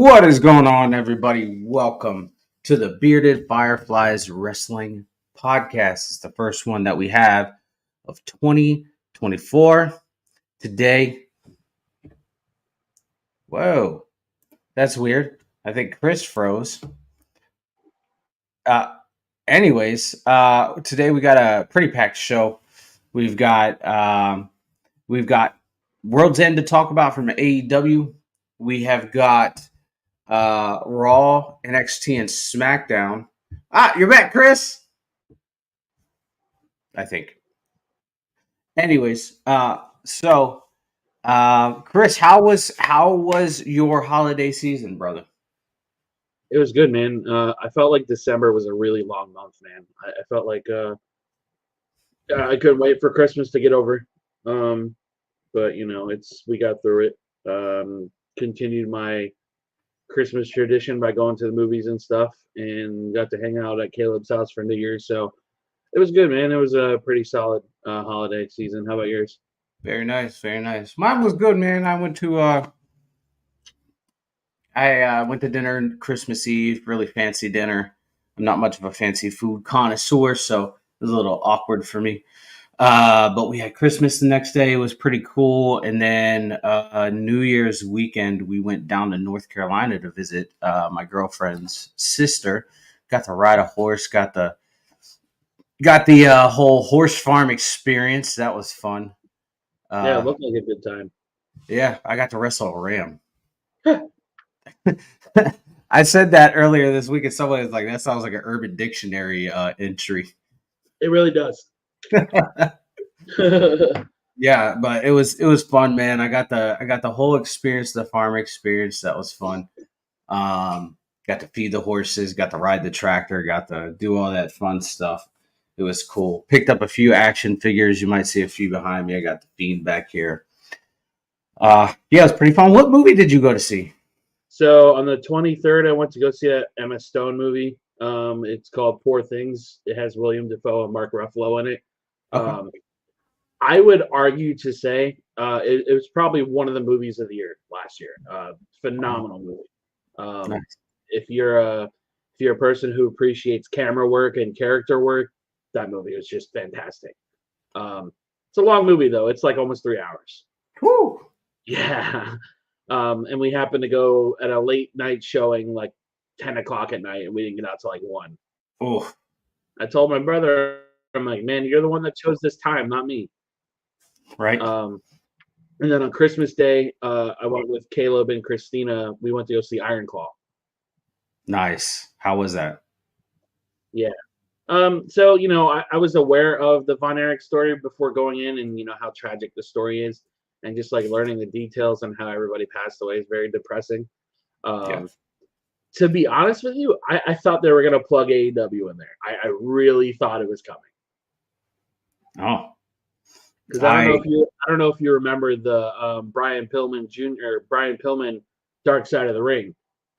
What is going on, everybody? Welcome to the Bearded Fireflies Wrestling Podcast. It's the first one that we have of 2024. Today, whoa, that's weird. I think Chris froze. Uh, today we got a pretty packed show. We've got World's End to talk about from AEW. We have got Raw, NXT, and Smackdown. You're back, Chris. I think. Anyways, Chris, how was your holiday season, brother? It was good, man. I felt like December was a really long month, man. I felt like I couldn't wait for Christmas to get over. But we got through it. Continued my Christmas tradition by going to the movies and stuff, and got to hang out at Caleb's house for New Year's. So it was good, man. It was a pretty solid holiday season. How about yours? Very nice, very nice. Mine was good, man. I went to dinner Christmas Eve, really fancy dinner. I'm not much of a fancy food connoisseur, so it was a little awkward for me. But we had Christmas the next day. It was pretty cool. And then New Year's weekend, we went down to North Carolina to visit my girlfriend's sister. Got to ride a horse. Got the whole horse farm experience. That was fun. Yeah, it looked like a good time. Yeah, I got to wrestle a ram. I said that earlier this week, and someone was like, "That sounds like an Urban Dictionary entry." It really does. Yeah, but it was fun, man. I got the whole experience, the farm experience. That was fun. Got to feed the horses, got to ride the tractor, got to do all that fun stuff. It was cool. Picked up a few action figures. You might see a few behind me. I got the Fiend back here. Yeah, it was pretty fun. What movie did you go to see? So on the 23rd, I went to go see that Emma Stone movie. It's called Poor Things. It has William Dafoe and Mark Ruffalo in it. Okay. I would argue to say it was probably one of the movies of the year last year. Phenomenal movie. Nice. If you're a person who appreciates camera work and character work, that movie was just fantastic. It's a long movie though. It's like almost 3 hours. Woo! Yeah. And we happened to go at a late night showing, like 10 o'clock at night, and we didn't get out till like 1. Oh. I told my brother, I'm like, man, you're the one that chose this time, not me. Right. And then on Christmas Day, I went with Caleb and Christina. We went to go see Iron Claw. Nice. How was that? Yeah. So, I was aware of the Von Erich story before going in, and how tragic the story is, and just like learning the details on how everybody passed away is very depressing. Yeah. To be honest with you, I thought they were going to plug AEW in there. I really thought it was coming. Oh. Because I don't know if you remember the Brian Pillman Dark Side of the Ring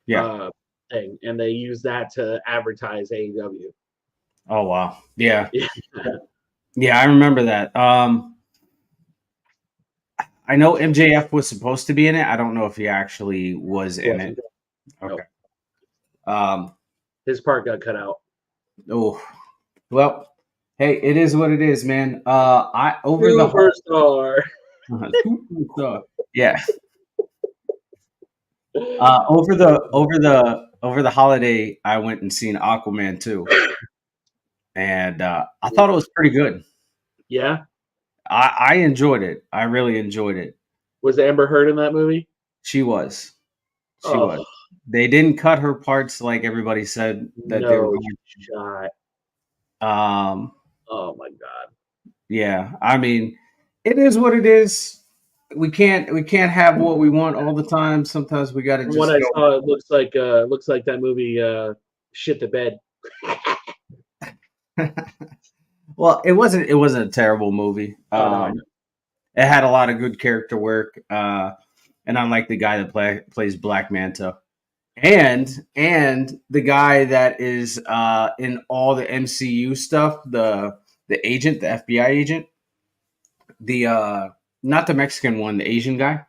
thing, and they used that to advertise AEW. Oh wow. Yeah. Yeah, I remember that. I know MJF was supposed to be in it. I don't know if he actually was in it. Okay. Nope. His part got cut out. Oh. Well, hey, it is what it is, man. Superstar. Yeah. Over the holiday, I went and seen Aquaman 2. And I thought it was pretty good. Yeah. I enjoyed it. I really enjoyed it. Was Amber Heard in that movie? She was. She was. They didn't cut her parts like everybody said that they were going to. Oh my god. Yeah, I mean, it is what it is. We can't have what we want all the time. Sometimes we got to just. What I saw, it looks like that movie shit the bed. Well, it wasn't a terrible movie. It had a lot of good character work, and I like the guy that plays Black Manta, and the guy that is in all the MCU stuff, the agent, the FBI agent, the not the Mexican one, the Asian guy.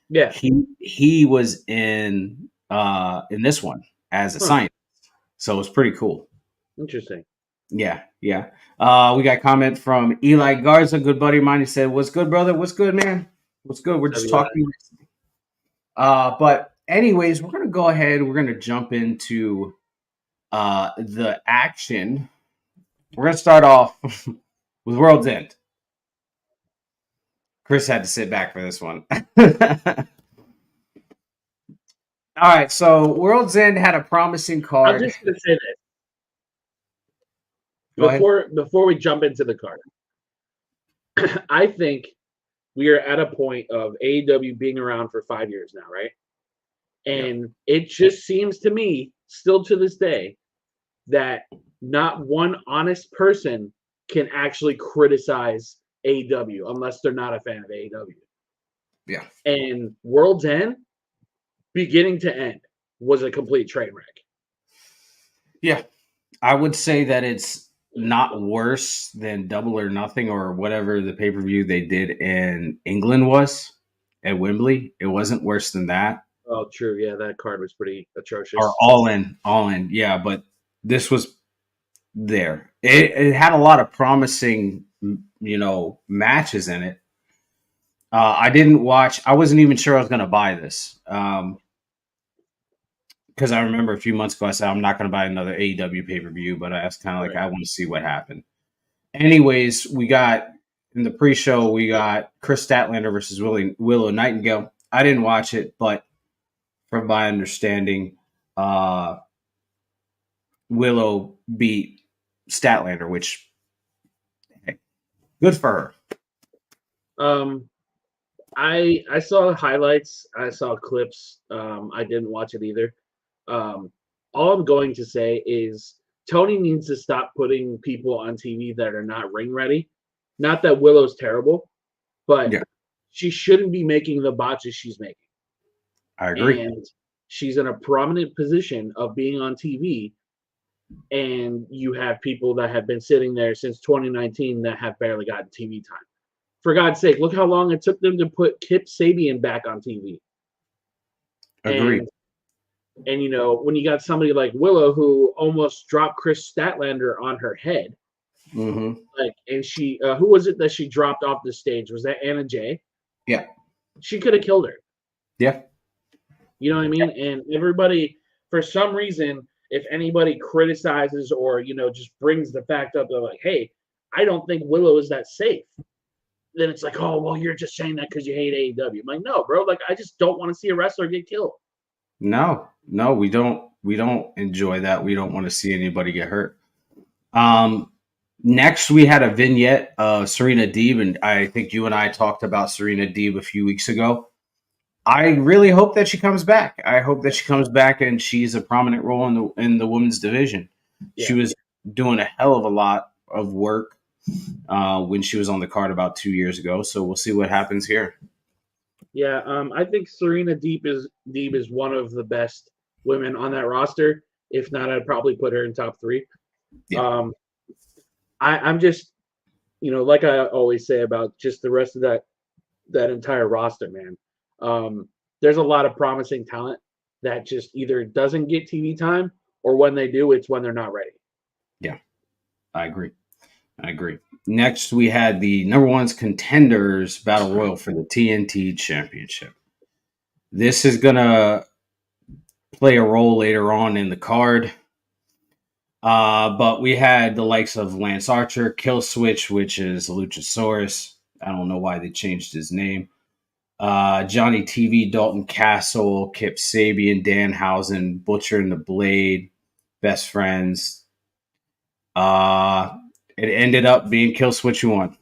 Yeah, he was in in this one as a Huh. scientist. So it was pretty cool. Interesting. Yeah, yeah. We got comment from Eli Garza, good buddy of mine. He said, "What's good, brother? What's good, man? What's good? We're What's up, just Eli? talking." But anyways, we're gonna go ahead. We're gonna jump into the action. We're gonna start off with World's End. Chris had to sit back for this one. All right, so World's End had a promising I'm card. just gonna say this Go ahead. before we jump into the card. I think we are at a point of AEW being around for 5 years now, right? Yeah. And it just seems to me, still to this day, that not one honest person can actually criticize AEW unless they're not a fan of AEW. Yeah. And World's End, beginning to end, was a complete train wreck. Yeah. I would say that it's not worse than Double or Nothing or whatever the pay per view they did in England was at Wembley. It wasn't worse than that. Oh, true. Yeah, that card was pretty Or atrocious. all in. Yeah, but this was there. It had a lot of promising, matches in it. I didn't watch. I wasn't even sure I was going to buy this. Because I remember a few months ago I said I'm not going to buy another AEW pay per view, but I was kind of like Right. I want to see what happened. Anyways, we got in the pre-show we got Chris Statlander versus Willow Nightingale. I didn't watch it, but from my understanding, Willow beat Statlander, which hey, good for her. I saw highlights. I saw clips. I didn't watch it either. All I'm going to say is Tony needs to stop putting people on TV that are not ring ready. Not that Willow's terrible, but Yeah, she shouldn't be making the botches she's making. I agree. And she's in a prominent position of being on TV. And you have people that have been sitting there since 2019 that have barely gotten TV time. For God's sake, look how long it took them to put Kip Sabian back on TV. Agreed. And when you got somebody like Willow who almost dropped Chris Statlander on her head, Mm-hmm. and she who was it that she dropped off the stage? Was that Anna Jay? Yeah. She could have killed her. Yeah. You know what I mean? And everybody, for some reason, if anybody criticizes or just brings the fact up, they're like, "Hey, I don't think Willow is that safe." Then it's like, "Oh, well, you're just saying that because you hate AEW." I'm like, "No, bro. Like, I just don't want to see a wrestler get killed." No, we don't. We don't enjoy that. We don't want to see anybody get hurt. Next, we had a vignette of Serena Deeb, and I think you and I talked about Serena Deeb a few weeks ago. I really hope that she comes back. I hope that she comes back and she's a prominent role in the women's division. Yeah. She was doing a hell of a lot of work when she was on the card about 2 years ago. So we'll see what happens here. Yeah, I think Serena Deeb is one of the best women on that roster. If not, I'd probably put her in top 3. Yeah. I'm just, like I always say about just the rest of that entire roster, man. There's a lot of promising talent that just either doesn't get TV time, or when they do, it's when they're not ready. Yeah, I agree. Next, we had the number one's contenders battle royal for the TNT Championship. This is gonna play a role later on in the card. But we had the likes of Lance Archer, Kill Switch, which is Luchasaurus. I don't know why they changed his name. Johnny TV, Dalton Castle, Kip Sabian, Danhausen, Butcher and the Blade, Best Friends. It ended up being Kill Switch who won.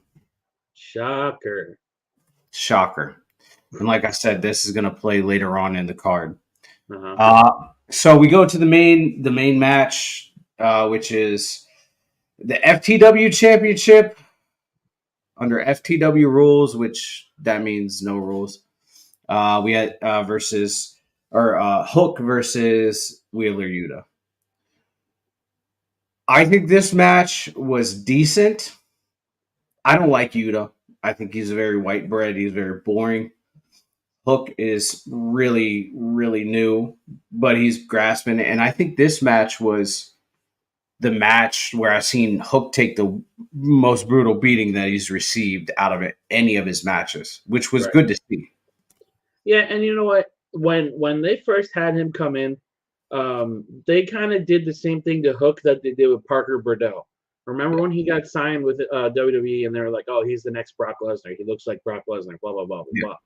Shocker. And like I said, this is going to play later on in the card. Uh-huh. So we go to the main match, which is the FTW Championship under FTW rules, which that means no rules. We had Hook versus Wheeler Yuta. I think this match was decent. I don't like Yuta. I think he's very white bread. He's very boring. Hook is really, really new, but he's grasping it. And I think this match was the match where I've seen Hook take the most brutal beating that he's received out of any of his matches, which was Right. good to see. Yeah, and you know what? When they first had him come in, they kind of did the same thing to Hook that they did with Parker Bordeaux. Remember when he got signed with WWE and they were like, "Oh, he's the next Brock Lesnar. He looks like Brock Lesnar." Blah blah blah blah Yeah. blah.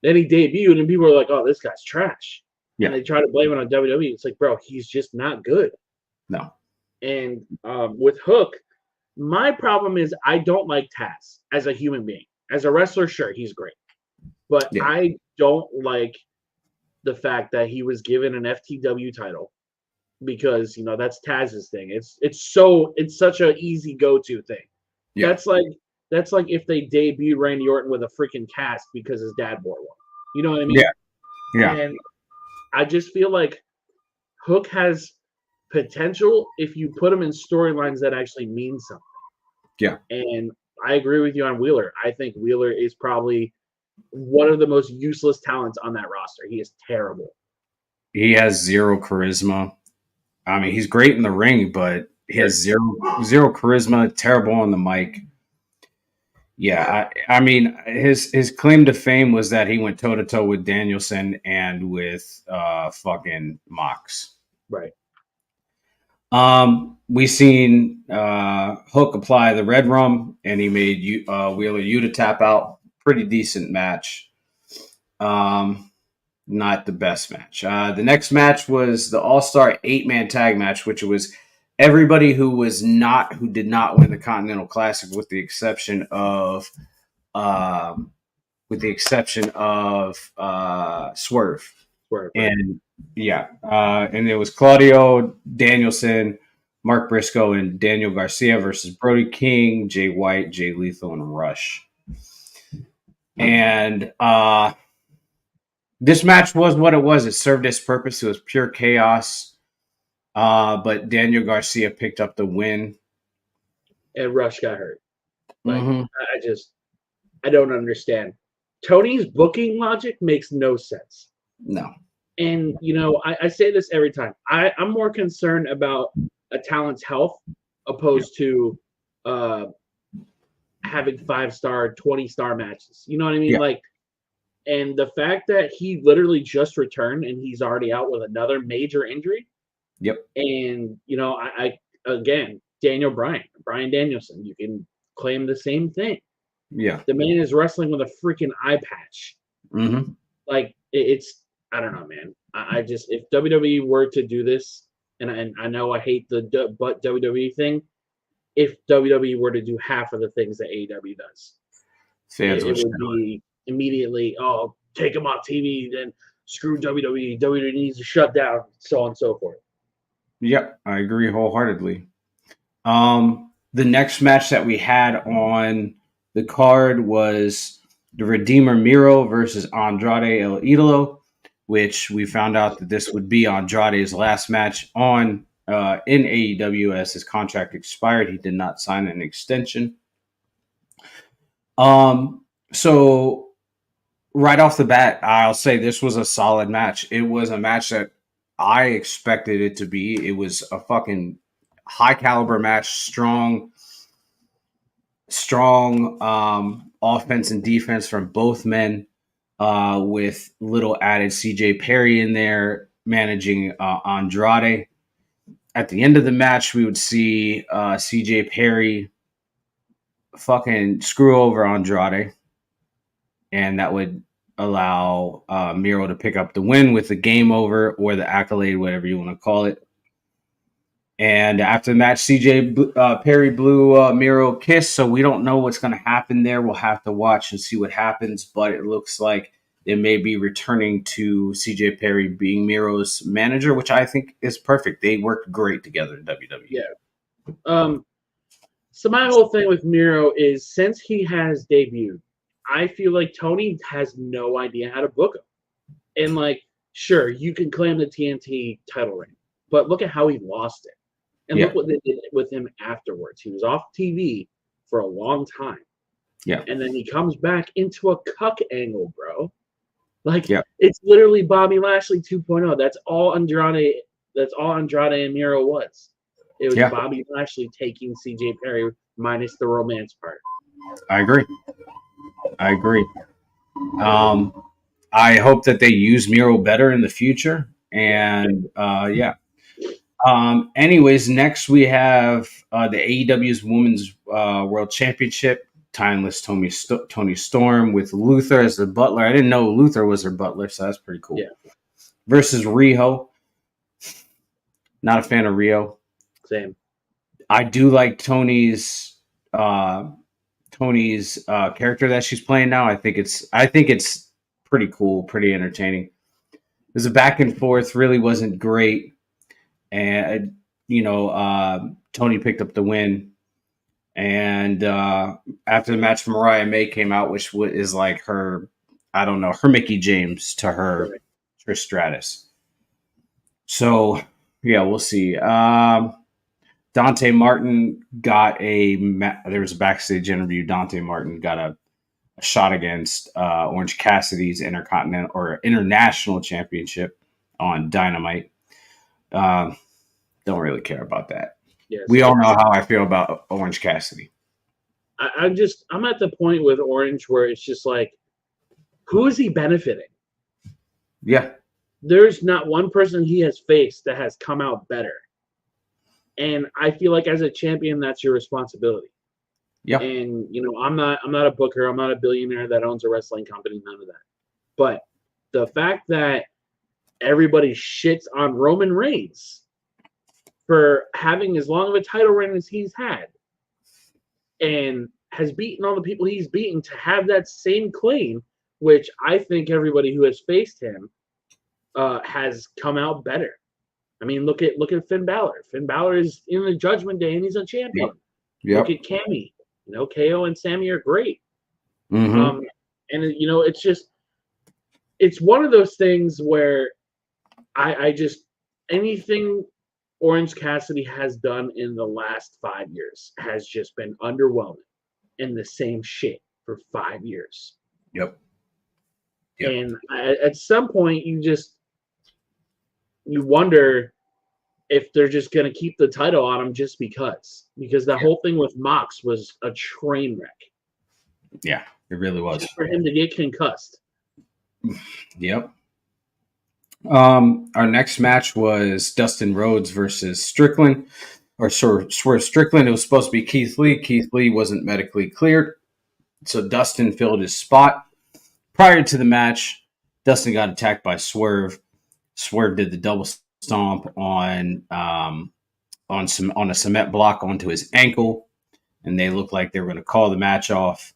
Then he debuted, and people were like, "Oh, this guy's trash," and Yeah. they try to blame it on WWE. It's like, bro, he's just not good. No. And with Hook, my problem is I don't like Taz as a human being. As a wrestler, sure, he's great, but Yeah. I don't like the fact that he was given an FTW title because that's Taz's thing. It's such an easy go-to thing. Yeah. That's like if they debuted Randy Orton with a freaking cast because his dad wore one. You know what I mean? Yeah. Yeah. And I just feel like Hook has potential if you put him in storylines that actually mean something. Yeah. And I agree with you on Wheeler. I think Wheeler is probably one of the most useless talents on that roster. He is terrible. He has zero charisma. I mean, he's great in the ring, but he has zero charisma, terrible on the mic. Yeah, I mean, his claim to fame was that he went toe to toe with Danielson and with fucking Mox. Right. We seen Hook apply the red rum, and he made Wheeler Yuta tap out. Pretty decent match. Not the best match. The next match was the All-Star 8-man tag match, which was everybody who did not win the Continental Classic, with the exception of Swerve. And yeah, and it was Claudio, Danielson, Mark Briscoe, and Daniel Garcia versus Brody King, Jay White, Jay Lethal, and Rush. And this match was what it was. It served its purpose. It was pure chaos. But Daniel Garcia picked up the win. And Rush got hurt. Like, I don't understand. Tony's booking logic makes no sense. No. And, I say this every time. I'm more concerned about a talent's health opposed to having 5-star, 20-star matches. You know what I mean? Yeah. And the fact that he literally just returned and he's already out with another major injury. Yep. And, again, Brian Danielson, you can claim the same thing. Yeah. The man is wrestling with a freaking eye patch. Mm-hmm. Like, it's, I don't know, man. I just, if WWE were to do this, and I know I hate the but WWE thing, if WWE were to do half of the things that AEW does, it would be immediately, oh, take them off TV, then screw WWE. WWE needs to shut down, so on and so forth. Yep, I agree wholeheartedly. The next match that we had on the card was the Redeemer Miro versus Andrade El Idolo, which we found out that this would be Andrade's last match in AEW as his contract expired. He did not sign an extension. So right off the bat, I'll say this was a solid match. It was a match that I expected it to be. It was a fucking high caliber match, strong offense and defense from both men, with little added CJ Perry in there managing Andrade. At the end of the match, we would see CJ Perry fucking screw over Andrade, and that would allow Miro to pick up the win with the game over or the accolade, whatever you want to call it. And after the match, CJ Perry blew Miro a kiss, so we don't know what's going to happen there. We'll have to watch and see what happens, but it looks like they may be returning to CJ Perry being Miro's manager, which I think is perfect. They work great together in WWE. Yeah. So my whole thing with Miro is, since he has debuted, I feel like Tony has no idea how to book him. And, sure, you can claim the TNT title reign, but look at how he lost it. And look what they did with him afterwards. He was off TV for a long time. Yeah. And then he comes back into a cuck angle, bro. Like Yep. it's literally Bobby Lashley 2.0. That's all Andrade. That's all Andrade and Miro was. It was Yeah, Bobby Lashley taking CJ Perry minus the romance part. I agree. I agree. Um, I hope that they use Miro better in the future. Yeah. And yeah. Anyways, next we have the AEW's Women's World Championship. Timeless Tony Storm with Luther as the butler. I didn't know Luther was her butler, so that's pretty cool. Yeah. Versus Riho. Not a fan of Rio. Same. I do like uh, Tony's character that she's playing now. I think it's pretty cool, pretty entertaining. There's a back and forth, really wasn't great, and Tony picked up the win. And after the match, Mariah May came out, which is like her, I don't know, her Mickey James to her Trish Stratus. So yeah, we'll see. Dante Martin got there was a backstage interview. Dante Martin got a shot against Orange Cassidy's Intercontinental or International Championship on Dynamite. Don't really care about that. Yes. We all know how I feel about Orange Cassidy. I'm at the point with Orange where it's just like, who is he benefiting? Yeah. There's not one person he has faced that has come out better. And I feel like as a champion, that's your responsibility. Yeah. And I'm not a booker, I'm not a billionaire that owns a wrestling company, none of that. But the fact that everybody shits on Roman Reigns for having as long of a title reign as he's had and has beaten all the people he's beaten to have that same claim, which I think everybody who has faced him has come out better. I mean, look at Finn Balor. Finn Balor is in the Judgment Day and he's a champion. Yep. Look at Cammy. KO and Sammy are great. Mm-hmm. And it's one of those things where I just anything Orange Cassidy has done in the last 5 years has just been underwhelming and the same shit for 5 years. Yep. And at some point, you wonder if they're just going to keep the title on him just because the whole thing with Mox was a train wreck. Yeah, it really was. Just for him to get concussed. Yep. Our next match was Dustin Rhodes versus Strickland, or Swerve Strickland. It was supposed to be Keith Lee. Keith Lee wasn't medically cleared, so Dustin filled his spot. Prior to the match, Dustin got attacked by Swerve. Swerve did the double stomp on a cement block onto his ankle, and they looked like they were going to call the match off.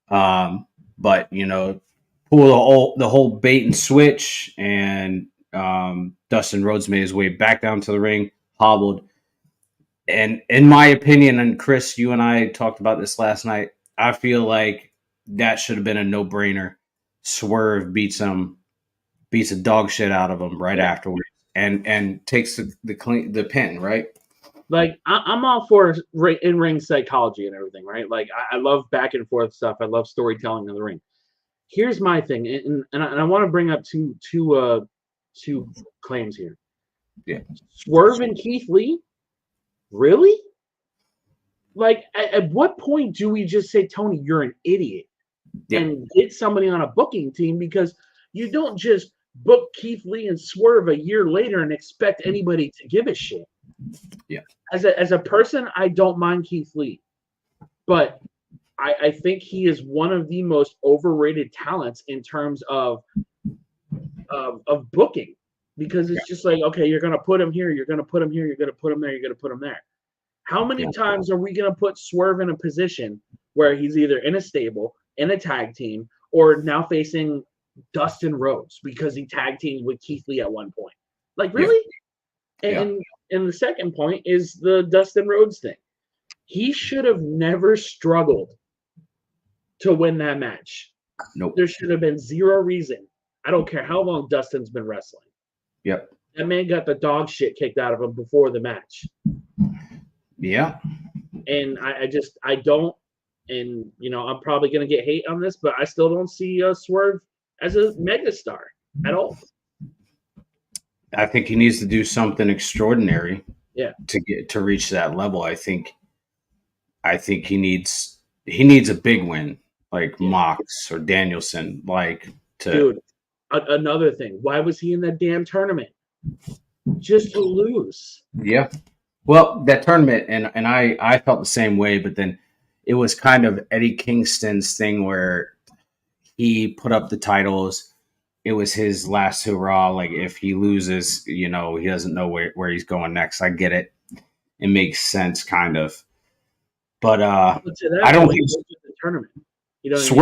But pull the whole bait and switch, and Dustin Rhodes made his way back down to the ring, hobbled. And in my opinion, and Chris, you and I talked about this last night, I feel like that should have been a no-brainer. Swerve beats a dog shit out of him right afterwards, and takes the pin, right? Like I'm all for in-ring psychology and everything, right? Like I love back and forth stuff. I love storytelling in the ring. Here's my thing, and I want to bring up two claims here. Yeah, Swerve and Keith Lee, really? Like, at what point do we just say, Tony, you're an idiot, and get somebody on a booking team? Because you don't just book Keith Lee and Swerve a year later and expect anybody to give a shit. Yeah. As a person, I don't mind Keith Lee, but I think he is one of the most overrated talents in terms of booking, because it's just like, okay, you're gonna put him here, you're gonna put him here, you're gonna put him there, you're gonna put him there. How many times are we gonna put Swerve in a position where he's either in a stable, in a tag team, or now facing Dustin Rhodes because he tag teamed with Keith Lee at one point? Like, really? Yeah. And the second point is the Dustin Rhodes thing. He should have never struggled to win that match. Nope. There should have been zero reason. I don't care how long Dustin's been wrestling. Yep. That man got the dog shit kicked out of him before the match. Yeah. And I don't, and I'm probably going to get hate on this, but I still don't see Swerve as a megastar at all. I think he needs to do something extraordinary Yeah. to reach that level. I think he needs a big win like Yeah. Mox or Danielson, like to Dude, another thing. Why was he in that damn tournament? Just to lose. yeah. Well, that tournament and I felt the same way, but then it was kind of Eddie Kingston's thing where he put up the titles. It was his last hurrah. Like if he loses, he doesn't know where he's going next. I get it. It makes sense, kind of. But But to I that don't point, think he goes to the tournament. You know what I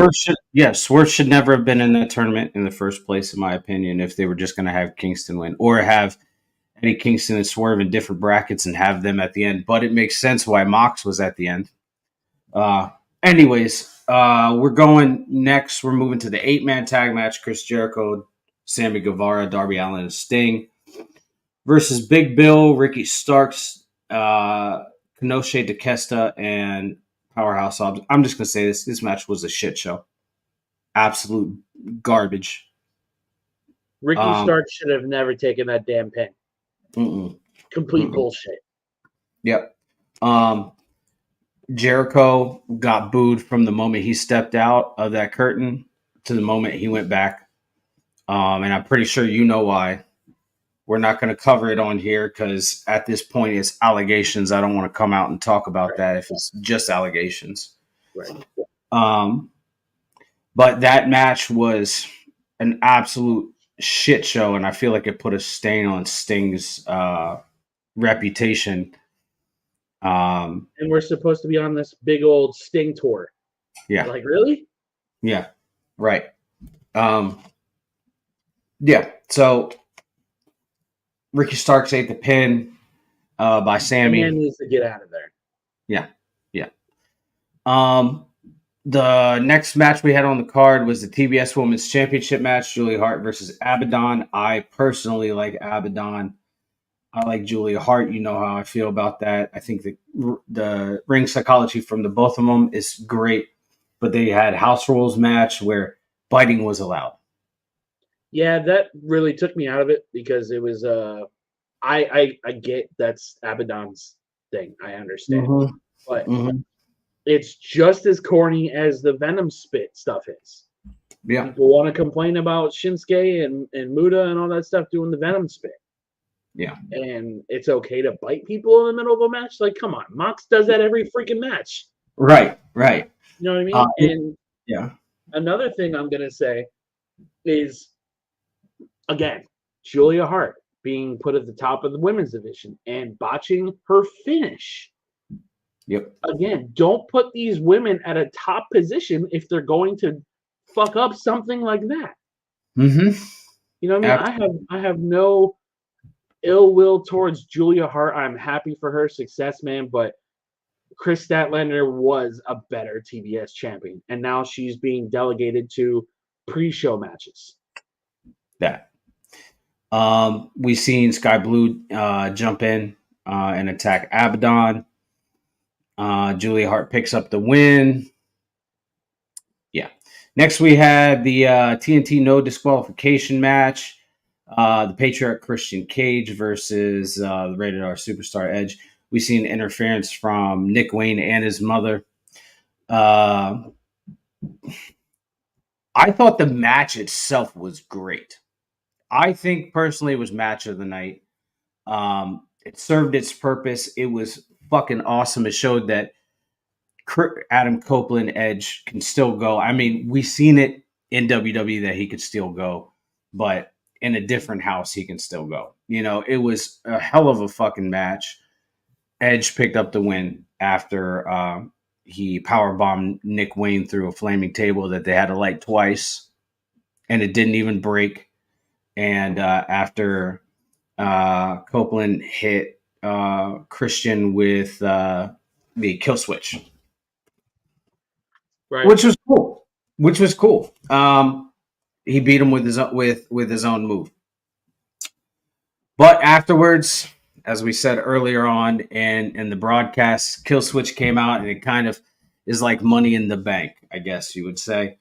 mean? Swerve should never have been in that tournament in the first place, in my opinion. If they were just going to have Kingston win or have Eddie Kingston and Swerve in different brackets and have them at the end, but it makes sense why Mox was at the end. Anyways, we're going next. We're moving to the 8-man tag match: Chris Jericho, Sammy Guevara, Darby Allin, and Sting versus Big Bill, Ricky Starks, Kenosha DeKesta, and Powerhouse Hobbs. I'm just gonna say this match was a shit show, absolute garbage. Ricky Stark should have never taken that damn pin. Complete bullshit. Yep. Jericho got booed from the moment he stepped out of that curtain to the moment he went back. And I'm pretty sure you know why. We're not going to cover it on here because at this point it's allegations. I don't want to come out and talk about that if it's just allegations. Right. But that match was an absolute shit show, and I feel like it put a stain on Sting's reputation. And we're supposed to be on this big old Sting tour. Yeah. Like, really? Yeah. Right. Yeah. So Ricky Starks ate the pin by Sammy. Man needs to get out of there. Yeah. Yeah. The next match we had on the card was the TBS Women's Championship match, Julia Hart versus Abaddon. I personally like Abaddon. I like Julia Hart. You know how I feel about that. I think the ring psychology from the both of them is great, but they had house rules match where biting was allowed. Yeah, that really took me out of it because it was I get that's Abaddon's thing. I understand. But it's just as corny as the Venom spit stuff is. Yeah. People want to complain about Shinsuke and Muda and all that stuff doing the Venom spit. Yeah. And it's okay to bite people in the middle of a match? Like, come on. Mox does that every freaking match. Right, right. You know what I mean? And yeah. Another thing I'm going to say is, again, Julia Hart being put at the top of the women's division and botching her finish. Yep. Again, don't put these women at a top position if they're going to fuck up something like that. Mm-hmm. You know what I mean? I have no ill will towards Julia Hart. I'm happy for her success, man, but Chris Statlander was a better TBS champion, and now she's being delegated to pre-show matches. That. We've seen Sky Blue jump in and attack Abaddon. Julia Hart picks up the win. Yeah. Next, we had the TNT no disqualification match. The Patriarch Christian Cage versus the Rated R Superstar Edge. We've seen interference from Nick Wayne and his mother. I thought the match itself was great. I think personally it was match of the night. It served its purpose. It was fucking awesome. It showed that Adam Copeland Edge can still go. I mean, we've seen it in WWE that he could still go, but in a different house, he can still go. You know, it was a hell of a fucking match. Edge picked up the win after he powerbombed Nick Wayne through a flaming table that they had to light twice, and it didn't even break. And after Copeland hit Christian with the kill switch, right? Which was cool. He beat him with his own move. But afterwards, as we said earlier on in the broadcast, kill switch came out, and it kind of is like Money in the Bank, I guess you would say.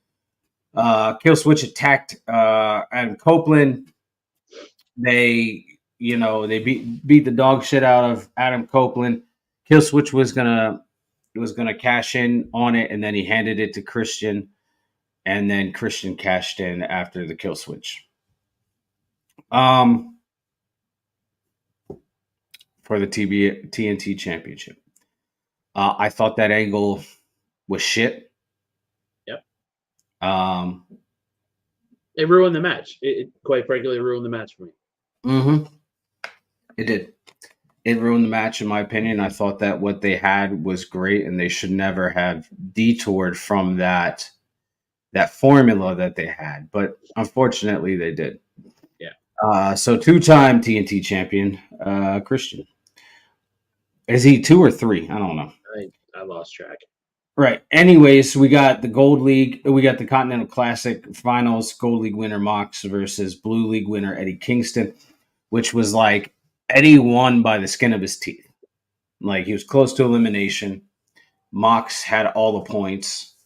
Kill Switch attacked Adam Copeland. They, they beat the dog shit out of Adam Copeland. Kill Switch was gonna cash in on it, and then he handed it to Christian, and then Christian cashed in after the Kill Switch. For the TNT Championship. I thought that angle was shit. Yep. It ruined the match. It quite frankly ruined the match for me. Mm-hmm. It did. It ruined the match, in my opinion. I thought that what they had was great, and they should never have detoured from that formula that they had. But unfortunately, they did. Yeah. So 2-time TNT champion, Christian. Is he 2 or 3? I don't know. I lost track. Right. Anyways, we got the Gold League. We got the Continental Classic Finals. Gold League winner Mox versus Blue League winner Eddie Kingston, which was like Eddie won by the skin of his teeth. Like, he was close to elimination. Mox had all the points.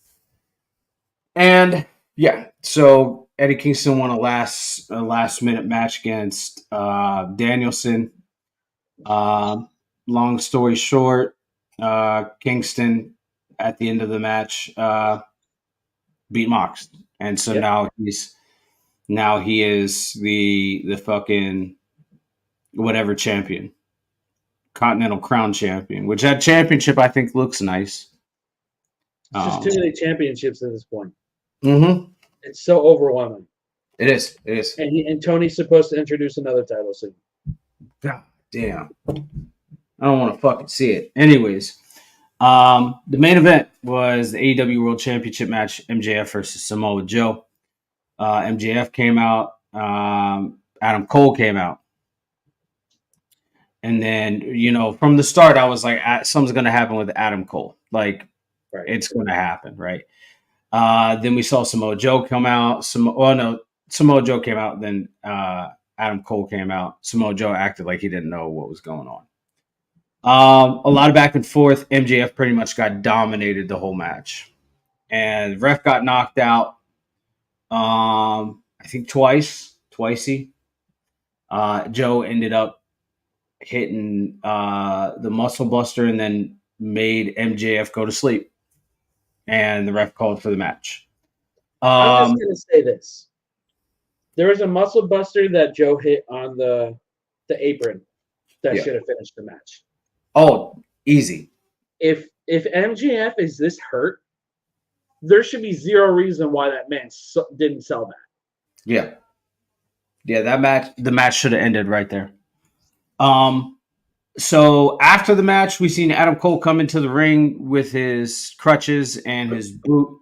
And yeah, so Eddie Kingston won a last minute match against Danielson. Long story short, Kingston at the end of the match beat Mox, and so now he is the fucking whatever champion, Continental Crown champion. Which that championship I think looks nice. It's just too many championships at this point. Mm-hmm. It's so overwhelming. It is. It is. And Tony's supposed to introduce another title soon. God damn. I don't want to fucking see it. Anyways, the main event was the AEW World Championship match, MJF versus Samoa Joe. MJF came out. Adam Cole came out. And then, from the start, I was like, something's going to happen with Adam Cole. Like, It's going to happen, right? Then we saw Samoa Joe come out. Samoa Joe came out. Then Adam Cole came out. Samoa Joe acted like he didn't know what was going on. A lot of back and forth. MJF pretty much got dominated the whole match. And ref got knocked out, I think twicey. Joe ended up hitting the muscle buster and then made MJF go to sleep. And the ref called for the match. I'm just going to say this. There was a muscle buster that Joe hit on the apron that should have finished the match. Oh, easy. If MJF is this hurt, there should be zero reason why that man didn't sell that. Yeah. Yeah, the match should have ended right there. So after the match, we seen Adam Cole come into the ring with his crutches and his boot,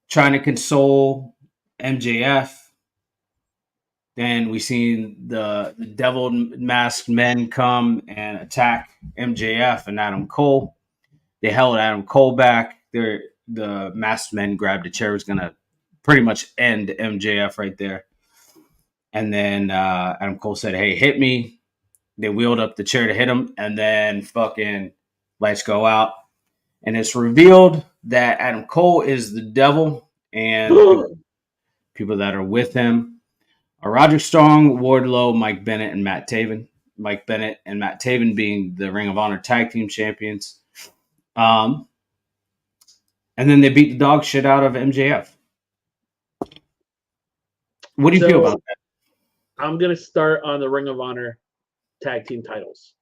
trying to console MJF. Then we seen the devil masked men come and attack MJF and Adam Cole. They held Adam Cole back. The masked men grabbed a chair, was gonna pretty much end MJF right there. And then Adam Cole said, "Hey, hit me." They wheeled up the chair to hit him, and then fucking lights go out. And it's revealed that Adam Cole is the devil, and people that are with him are Roderick Strong, Wardlow, Mike Bennett, and Matt Taven. Mike Bennett and Matt Taven being the Ring of Honor Tag Team Champions. And then they beat the dog shit out of MJF. What do you feel about that? I'm going to start on the Ring of Honor Tag Team titles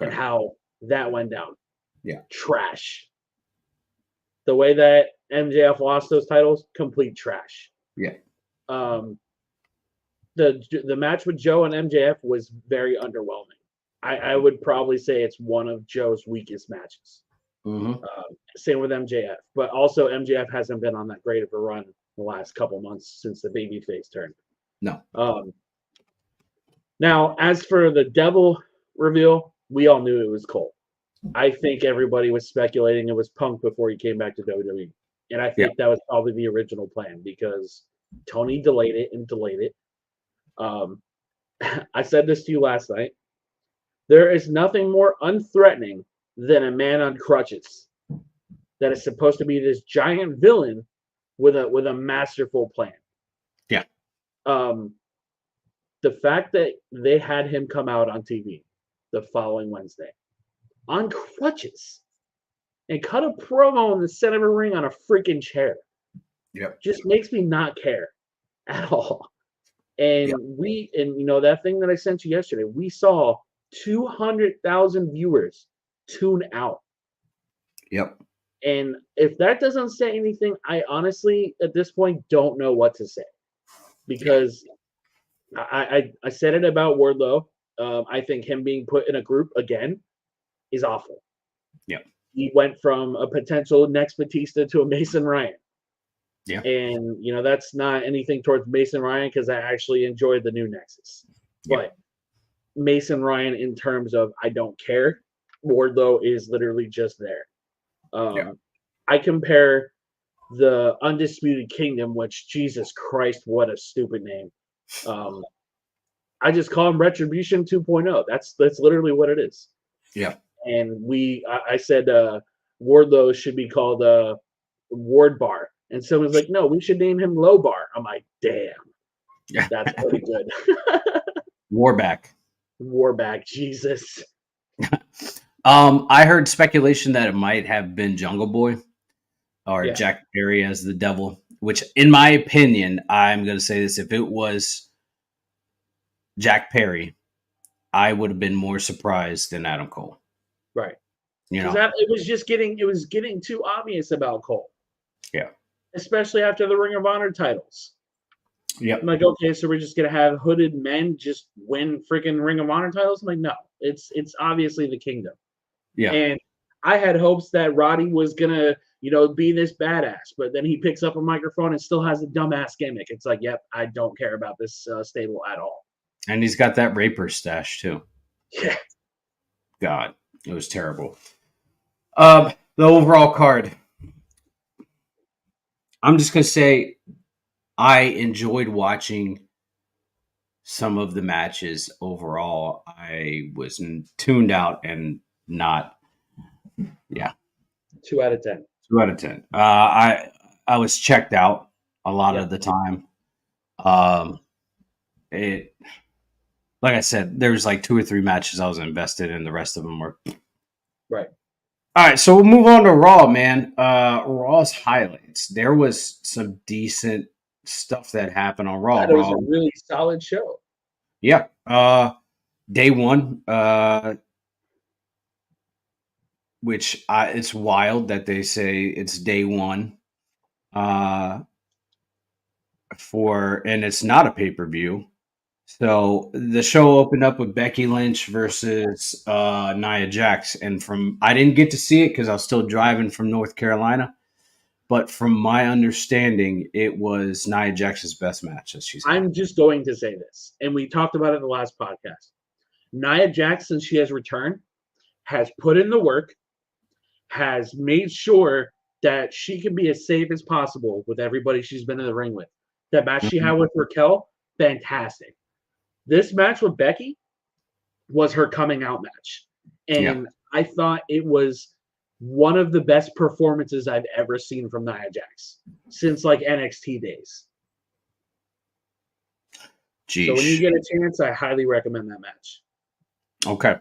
and how that went down. Yeah. Trash. The way that MJF lost those titles, complete trash. Yeah. The match with Joe and MJF was very underwhelming. I would probably say it's one of Joe's weakest matches. Mm-hmm. Same with MJF, but also MJF hasn't been on that great of a run the last couple months since the babyface turn. No. Now, as for the devil reveal, we all knew it was Cole. I think everybody was speculating it was Punk before he came back to WWE. And I think that was probably the original plan because Tony delayed it and delayed it. I said this to you last night. There is nothing more unthreatening than a man on crutches that is supposed to be this giant villain with a masterful plan. Yeah. The fact that they had him come out on TV the following Wednesday on crutches and cut a promo in the center of a ring on a freaking chair just makes me not care at all. And that thing that I sent you yesterday, we saw 200,000 viewers tune out. Yep. And if that doesn't say anything, I honestly, at this point, don't know what to say. Because I said it about Wardlow. I think him being put in a group again is awful. Yeah. He went from a potential next Batista to a Mason Ryan. Yeah. And, that's not anything towards Mason Ryan because I actually enjoyed the new Nexus. Yeah. But Mason Ryan, in terms of I don't care, Wardlow is literally just there. I compare the Undisputed Kingdom, which, Jesus Christ, what a stupid name. I just call him Retribution 2.0. That's literally what it is. Yeah. And I said Wardlow should be called Ward Bar. And someone's like, no, we should name him Low Bar. I'm like, damn. That's pretty good. Warback, Jesus. I heard speculation that it might have been Jungle Boy or Jack Perry as the devil, which in my opinion, I'm going to say this, if it was Jack Perry, I would have been more surprised than Adam Cole. Right. It was getting too obvious about Cole. Yeah. Especially after the Ring of Honor titles. Yep. I'm like, okay, so we're just gonna have hooded men just win freaking Ring of Honor titles? I'm like, no, it's obviously the Kingdom. Yeah. And I had hopes that Roddy was gonna, be this badass, but then he picks up a microphone and still has a dumbass gimmick. It's like, yep, I don't care about this stable at all. And he's got that raper stash too. Yeah. God, it was terrible. The overall card. I'm just gonna say I enjoyed watching some of the matches overall. I was tuned out and not. 2 out of 10. 2 out of 10. I was checked out a lot of the time. Like I said, there was like 2 or 3 matches I was invested in. The rest of them were right. All right, so we'll move on to Raw, man. Raw's highlights. There was some decent stuff that happened on Raw. It was a really solid show. Yeah. Day one, which it's wild that they say it's day one and it's not a pay-per-view. So the show opened up with Becky Lynch versus Nia Jax, and I didn't get to see it because I was still driving from North Carolina. But from my understanding, it was Nia Jax's best match that she's had. I'm just going to say this, and we talked about it in the last podcast. Nia Jax, since she has returned, has put in the work, has made sure that she can be as safe as possible with everybody she's been in the ring with. That match she had with Raquel, fantastic. This match with Becky was her coming out match. And I thought it was one of the best performances I've ever seen from Nia Jax since like NXT days. Jeez. So when you get a chance, I highly recommend that match. Okay.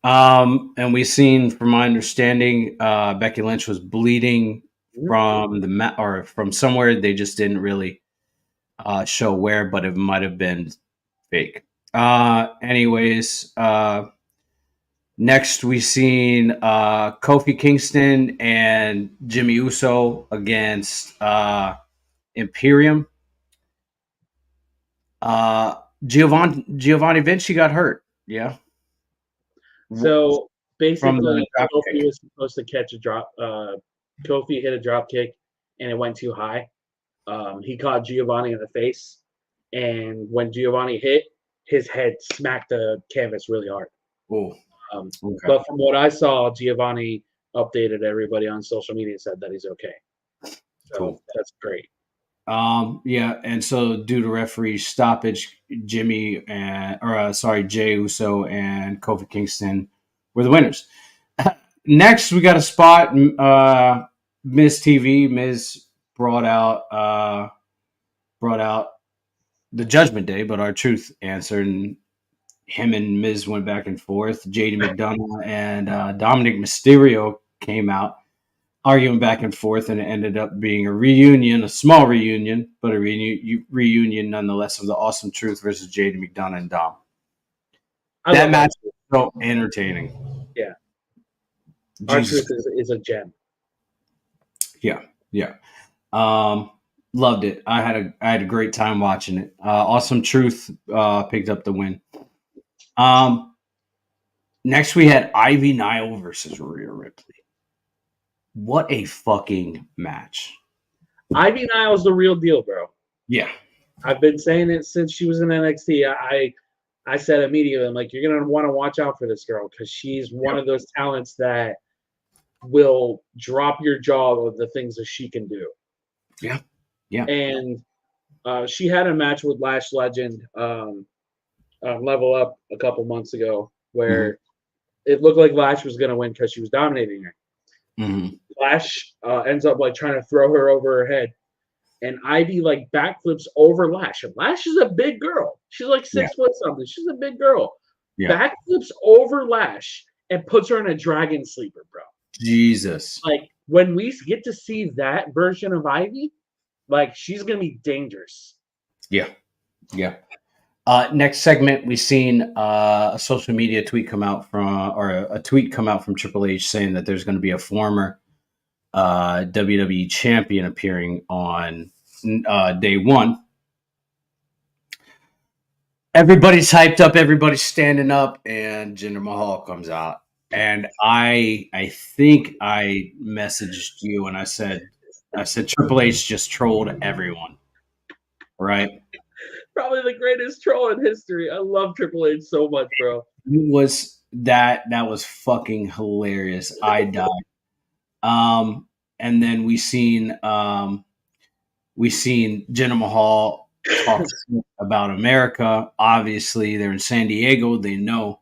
And we've seen, from my understanding, Becky Lynch was bleeding from from somewhere. They just didn't really show where, but it might have been fake. Anyways, next we seen Kofi Kingston and Jimmy Uso against Imperium. Giovanni Vinci got hurt. Yeah. So basically, Kofi was supposed to catch a drop. Kofi hit a drop kick, and it went too high. He caught Giovanni in the face, and when Giovanni hit, his head smacked the canvas really hard. Oh. Okay. But from what I saw, Giovanni updated everybody on social media and said that he's okay. So cool. That's great. And so due to referee stoppage, Jey Uso and Kofi Kingston were the winners. Next, we got a spot. Miz TV, Miz brought out the Judgment Day, but R-Truth answered, and him and Miz went back and forth. JD McDonough and Dominic Mysterio came out arguing back and forth, and it ended up being a reunion, a small reunion, but a reunion nonetheless of the Awesome Truth versus JD McDonough and Dom. That match was so entertaining. Yeah. R-Truth is a gem. Yeah. Loved it. I had a great time watching it. Awesome Truth picked up the win. Next we had Ivy Nile versus Rhea Ripley. What a fucking match. Ivy Nile's the real deal, bro. Yeah. I've been saying it since she was in NXT. I said immediately, I'm like, you're going to want to watch out for this girl because she's one of those talents that will drop your jaw of the things that she can do. Yeah. And she had a match with Lash Legend Level Up a couple months ago where it looked like Lash was going to win because she was dominating her. Lash ends up like trying to throw her over her head, and Ivy like backflips over Lash. And Lash is a big girl. She's like 6 foot something. She's a big girl. Backflips over Lash and puts her in a dragon sleeper, bro. Jesus. Like when we get to see that version of Ivy, like she's gonna be dangerous. Yeah. Next segment, we seen a social media tweet come out a tweet come out from Triple H saying that there's going to be a former WWE champion appearing on day one. Everybody's hyped up, everybody's standing up, and Jinder Mahal comes out. And I think I messaged you and I said Triple H just trolled everyone, right? Probably the greatest troll in history. I love Triple H so much, bro. That was fucking hilarious. I died. And then we seen Jinder Mahal talk about America. Obviously, they're in San Diego. They know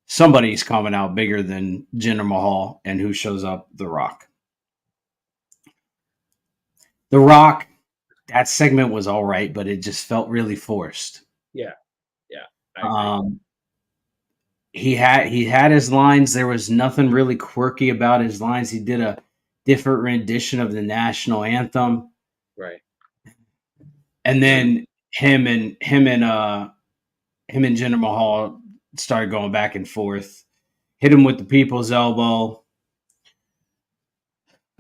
somebody's coming out bigger than Jinder Mahal, and who shows up? The Rock. The Rock. That segment was all right, but it just felt really forced. Yeah. He had his lines. There was nothing really quirky about his lines. He did a different rendition of the national anthem, right? And then him and Jinder Mahal started going back and forth. Hit him with the people's elbow.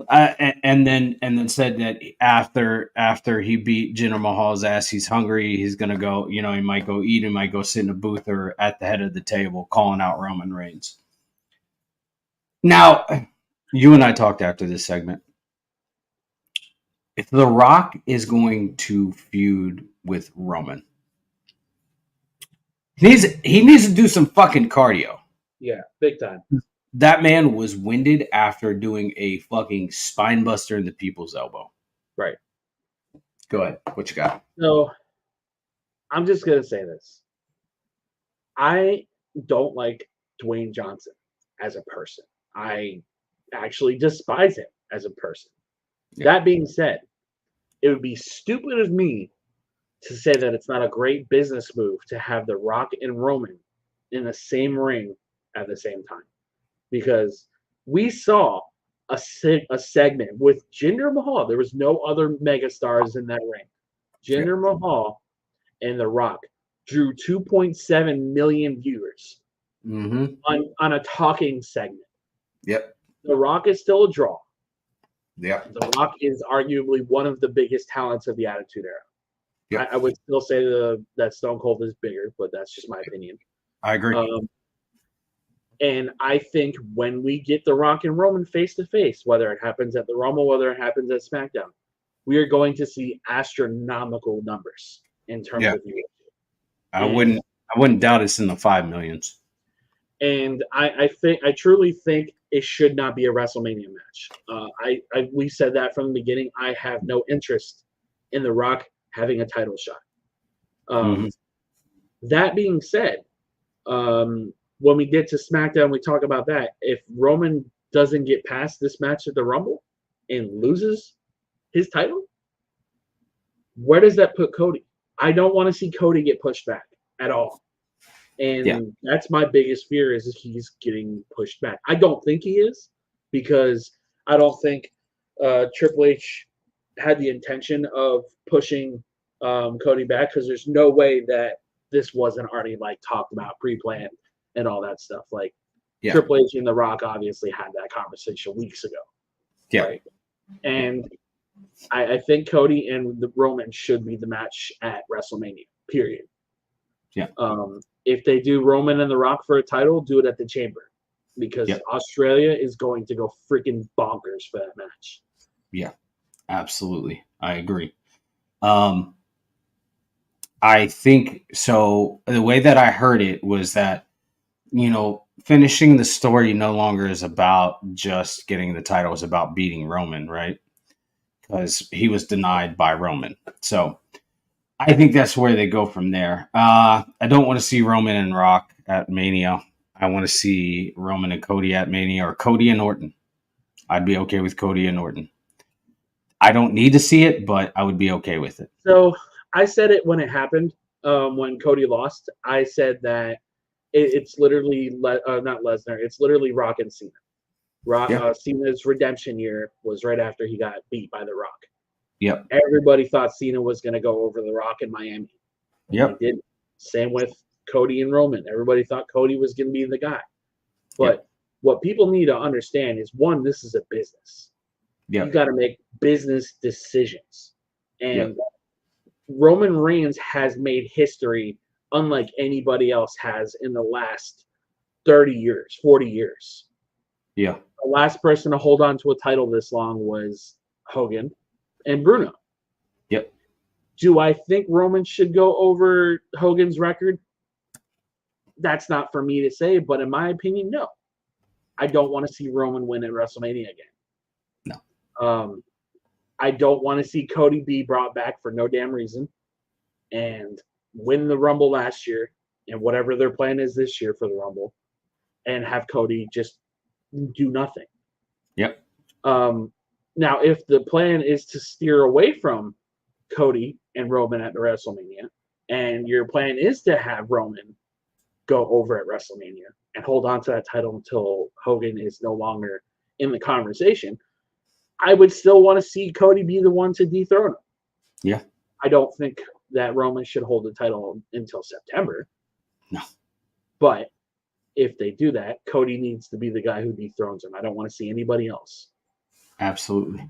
And then said that after he beat Jinder Mahal's ass, he's hungry. He's gonna go. He might go eat. He might go sit in a booth or at the head of the table, calling out Roman Reigns. Now, you and I talked after this segment. If The Rock is going to feud with Roman, he needs to do some fucking cardio. Yeah, big time. That man was winded after doing a fucking spine buster in the people's elbow. Right. Go ahead. What you got? So, I'm just going to say this. I don't like Dwayne Johnson as a person. I actually despise him as a person. Yeah. That being said, it would be stupid of me to say that it's not a great business move to have The Rock and Roman in the same ring at the same time. Because we saw a segment with Jinder Mahal. There was no other megastars in that ring. Jinder Mahal and The Rock drew 2.7 million viewers on a talking segment. Yep. The Rock is still a draw. Yep. The Rock is arguably one of the biggest talents of the Attitude Era. Yep. I would still say that Stone Cold is bigger, but that's just my opinion. I agree. And I think when we get The Rock and Roman face to face, whether it happens at the Rumble, whether it happens at SmackDown, we are going to see astronomical numbers in terms of viewership. I wouldn't doubt it's in the 5 millions. And I truly think it should not be a WrestleMania match. We said that from the beginning. I have no interest in The Rock having a title shot. That being said, when we get to SmackDown, we talk about that. If Roman doesn't get past this match at the Rumble and loses, his title, where does that put Cody? I don't want to see Cody get pushed back at all. And that's my biggest fear is he's getting pushed back. I don't think he is, because I don't think Triple H had the intention of pushing Cody back, because there's no way that this wasn't already like talked about, pre-planned, and all that stuff. Like Triple H and The Rock obviously had that conversation weeks ago. Yeah. Right? And I think Cody and the Roman should be the match at WrestleMania, period. Yeah. If they do Roman and The Rock for a title, do it at the Chamber, because Australia is going to go freaking bonkers for that match. Yeah, absolutely. I agree. I think so. The way that I heard it was that, finishing the story no longer is about just getting the title. It's about beating Roman, right? Because he was denied by Roman. So I think that's where they go from there. I don't want to see Roman and Rock at Mania. I want to see Roman and Cody at Mania, or Cody and Orton. I'd be okay with Cody and Orton. I don't need to see it, but I would be okay with it. So I said it when it happened, when Cody lost. I said that it's literally not Lesnar. It's literally Rock and Cena. Cena's redemption year was right after he got beat by The Rock. Yep. Everybody thought Cena was going to go over The Rock in Miami. Yep. He did. Same with Cody and Roman. Everybody thought Cody was going to be the guy. But what people need to understand is, one, this is a business. Yep. You got to make business decisions. And Roman Reigns has made history unlike anybody else has in the last 30 years, 40 years. Yeah. The last person to hold on to a title this long was Hogan and Bruno. Yep. Do I think Roman should go over Hogan's record? That's not for me to say, but in my opinion, no. I don't want to see Roman win at WrestleMania again. No. I don't want to see Cody be brought back for no damn reason and win the Rumble last year and whatever their plan is this year for the Rumble, and have Cody just do nothing. Yep. Now, if the plan is to steer away from Cody and Roman at the WrestleMania, and your plan is to have Roman go over at WrestleMania and hold on to that title until Hogan is no longer in the conversation, I would still want to see Cody be the one to dethrone him. Yeah. I don't think that Roman should hold the title until September. No. But if they do that, Cody needs to be the guy who dethrones him. I don't want to see anybody else. Absolutely.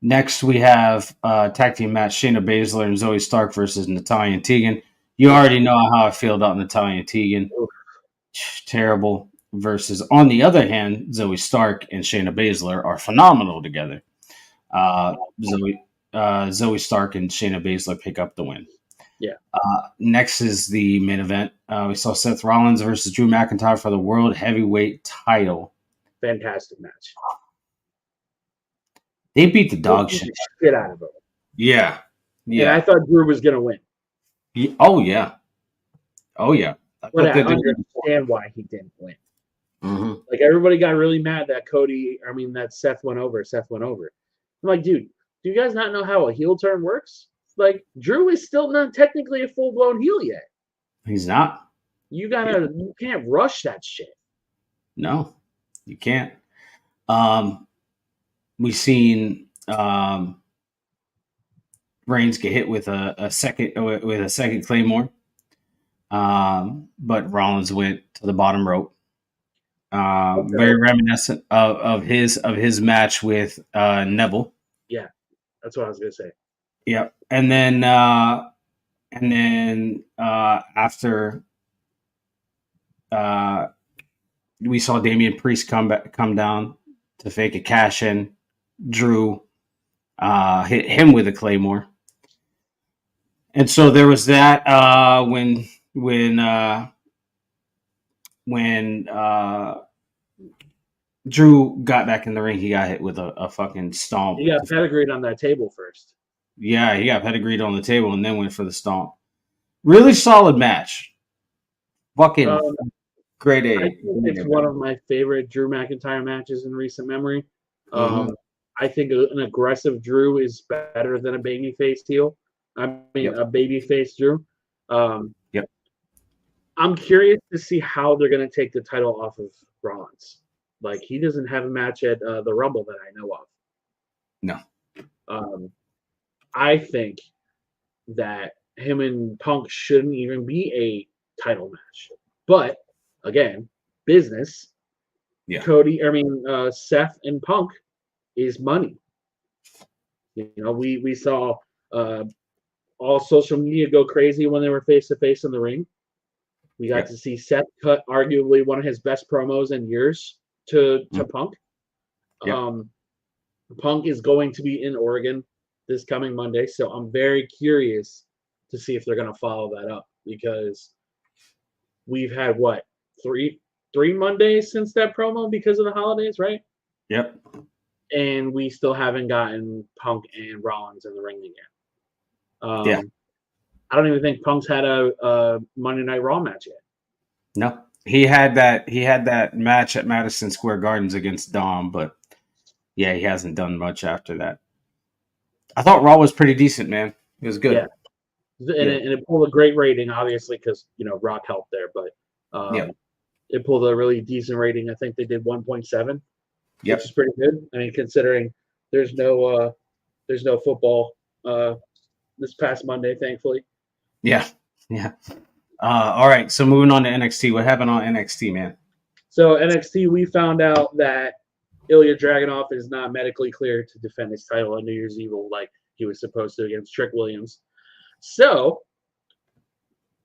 Next, we have tag team match: Shayna Baszler and Zoe Stark versus Natalya and Tegan. You already know how I feel about Natalya and Tegan. Oof. Terrible. Versus, on the other hand, Zoe Stark and Shayna Baszler are phenomenal together. Zoe Stark and Shayna Baszler pick up the win. Yeah. Next is the main event. We saw Seth Rollins versus Drew McIntyre for the World Heavyweight title. Fantastic match. They beat the dog shit out of him. Yeah. Yeah. And I thought Drew was going to win. Oh, yeah. But I understand why he didn't win. Mm-hmm. Like, everybody got really mad that that Seth went over. I'm like, dude, do you guys not know how a heel turn works? Like, Drew is still not technically a full-blown heel yet. He's not. You can't rush that shit. No, you can't. We've seen Reigns get hit with a second Claymore. But Rollins went to the bottom rope. Very reminiscent of his match with Neville. Yeah, that's what I was gonna say. Yeah, and then after we saw Damian Priest come down to fake a cash in. Drew hit him with a Claymore, and so there was that when Drew got back in the ring, he got hit with a fucking stomp. He got pedigreed on that table first. Yeah, he got pedigreed on the table and then went for the stomp. Really solid match. Fucking grade A. I think it's one of my favorite Drew McIntyre matches in recent memory. I think an aggressive Drew is better than a babyface heel. I mean, Yep. a babyface Drew. Um, Yep. I'm curious to see how they're going to take the title off of Rollins. Like, he doesn't have a match at the Rumble that I know of. No. Um, I think that him and Punk shouldn't even be a title match. But again, business. Yeah. Seth and Punk is money. You know, we saw all social media go crazy when they were face to face in the ring. We got Yep. to see Seth cut arguably one of his best promos in years to Punk. Yep. Punk is going to be in Oregon this coming Monday, so I'm very curious to see if they're going to follow that up because we've had what three Mondays since that promo because of the holidays, right? Yep. And we still haven't gotten Punk and Rollins in the ring again. Yeah. I don't even think Punk's had a Monday Night Raw match yet. No. He had that match at Madison Square Gardens against Dom, but yeah, he hasn't done much after that. I thought Raw was pretty decent, man. It was good. Yeah. And it pulled a great rating, obviously, because Rock helped there, but it pulled a really decent rating. I think they did 1.7, which is pretty good. I mean, considering there's no football this past Monday, thankfully. Yeah. All right, so moving on to NXT. What happened on NXT, man? So NXT, we found out that Ilya Dragunov is not medically cleared to defend his title on New Year's Eve like he was supposed to against Trick Williams. So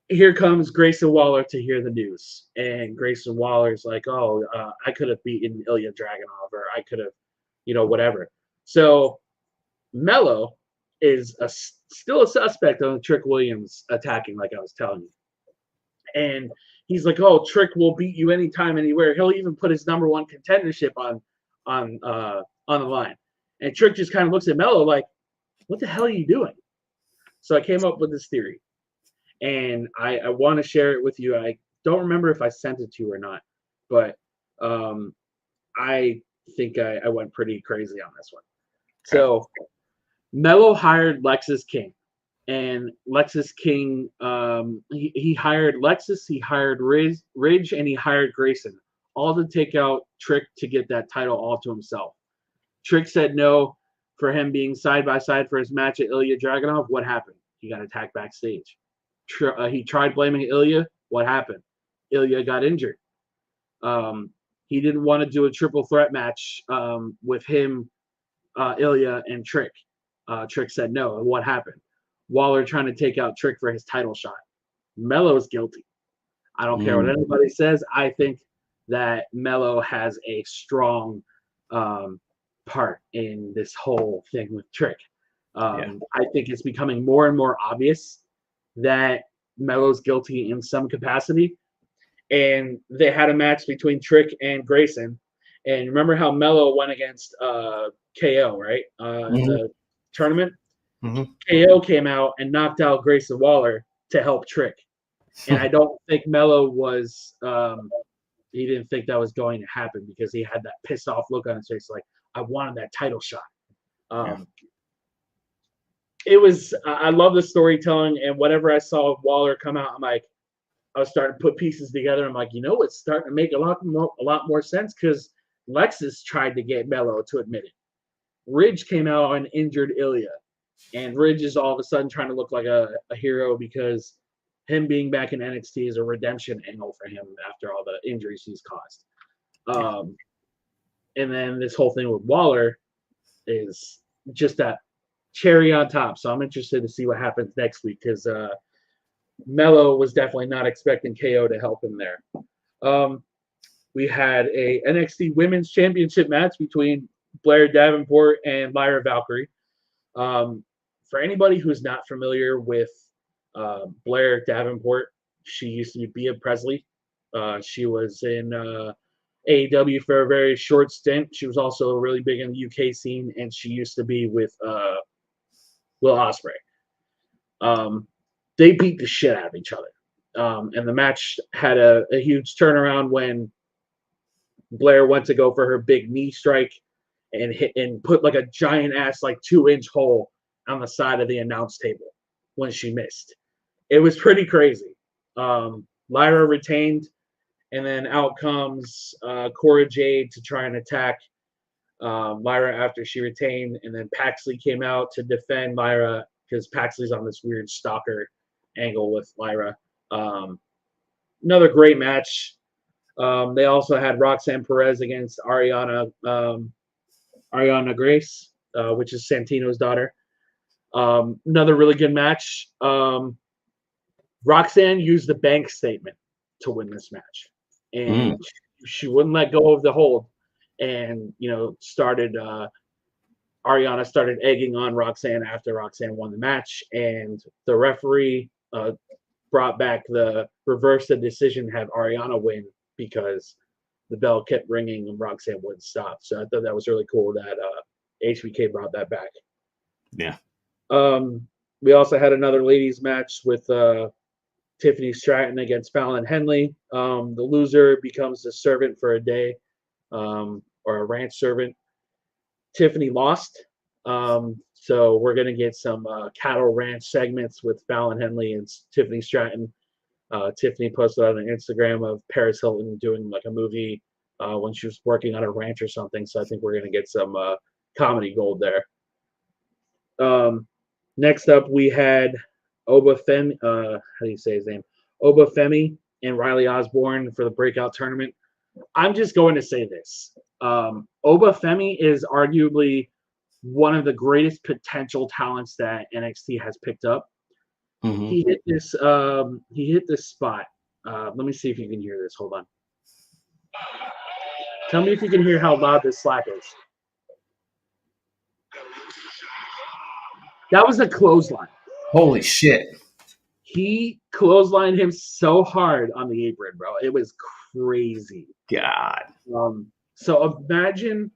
here comes Grayson Waller to hear the news. And Grayson Waller's like, I could have beaten Ilya Dragunov, or I could have, whatever. So Mello is still a suspect on Trick Williams attacking, like I was telling you. And he's like, Trick will beat you anytime, anywhere. He'll even put his number one contendership on the line. And Trick just kind of looks at Mello like, what the hell are you doing? So I came up with this theory. And I want to share it with you. I don't remember if I sent it to you or not, but I think I went pretty crazy on this one. Okay. So Mello hired Lexis King, and Lexis King, he hired Lexis, he hired Ridge, and he hired Grayson, all to take out Trick to get that title all to himself. Trick said no for him being side by side for his match at Ilya Dragunov. What happened? He got attacked backstage. He tried blaming Ilya. What happened? Ilya got injured. He didn't want to do a triple threat match with him, Ilya, and Trick. Trick said no. And what happened? Waller trying to take out Trick for his title shot. Mello's guilty. I don't care what anybody says. I think that Mello has a strong part in this whole thing with Trick. I think it's becoming more and more obvious that Mello's guilty in some capacity. And they had a match between Trick and Grayson. And remember how Mello went against KO, right? In the tournament? KO came out and knocked out Grayson Waller to help Trick. And I don't think Mello was he didn't think that was going to happen because he had that pissed off look on his face like, I wanted that title shot. It was I love the storytelling, and whenever I saw Waller come out, I was starting to put pieces together. I'm like, it's starting to make a lot more sense because Lexis tried to get Mello to admit it. Ridge came out and injured Ilya, and Ridge is all of a sudden trying to look like a hero because him being back in NXT is a redemption angle for him after all the injuries he's caused. And then this whole thing with Waller is just that cherry on top. So I'm interested to see what happens next week because Mello was definitely not expecting KO to help him there. We had a NXT Women's Championship match between Blair Davenport and Lyra Valkyrie. For anybody who's not familiar with Blair Davenport, she used to be Bea Presley. She was in AEW for a very short stint. She was also really big in the UK scene, and she used to be with Will Ospreay. They beat the shit out of each other. And the match had a huge turnaround when Blair went to go for her big knee strike, and put like a giant ass like 2-inch hole on the side of the announce table when she missed. It was pretty crazy. Lyra retained, and then out comes Cora Jade to try and attack Lyra after she retained, and then Paxley came out to defend Lyra because Paxley's on this weird stalker angle with Lyra. Another great match. They also had Roxanne Perez against Ariana Grace, which is Santino's daughter. Another really good match. Roxanne used the bank statement to win this match, and she wouldn't let go of the hold. And Ariana started egging on Roxanne after Roxanne won the match, and the referee brought back reverse the decision, have Ariana win because the bell kept ringing and Roxanne wouldn't stop. So I thought that was really cool that HBK brought that back. Yeah. We also had another ladies match with Tiffany Stratton against Fallon Henley. The loser becomes a servant for a day, or a ranch servant. Tiffany lost. So we're going to get some cattle ranch segments with Fallon Henley and Tiffany Stratton. Tiffany posted on Instagram of Paris Hilton doing like a movie when she was working on a ranch or something. So I think we're going to get some comedy gold there. Next up, we had Obafemi, how do you say his name? Obafemi and Riley Osborne for the breakout tournament. I'm just going to say this. Obafemi is arguably one of the greatest potential talents that NXT has picked up. Mm-hmm. He hit this spot. Let me see if you can hear this. Hold on. Tell me if you can hear how loud this slap is. That was a clothesline. Holy shit. He clotheslined him so hard on the apron, bro. It was crazy. God. So imagine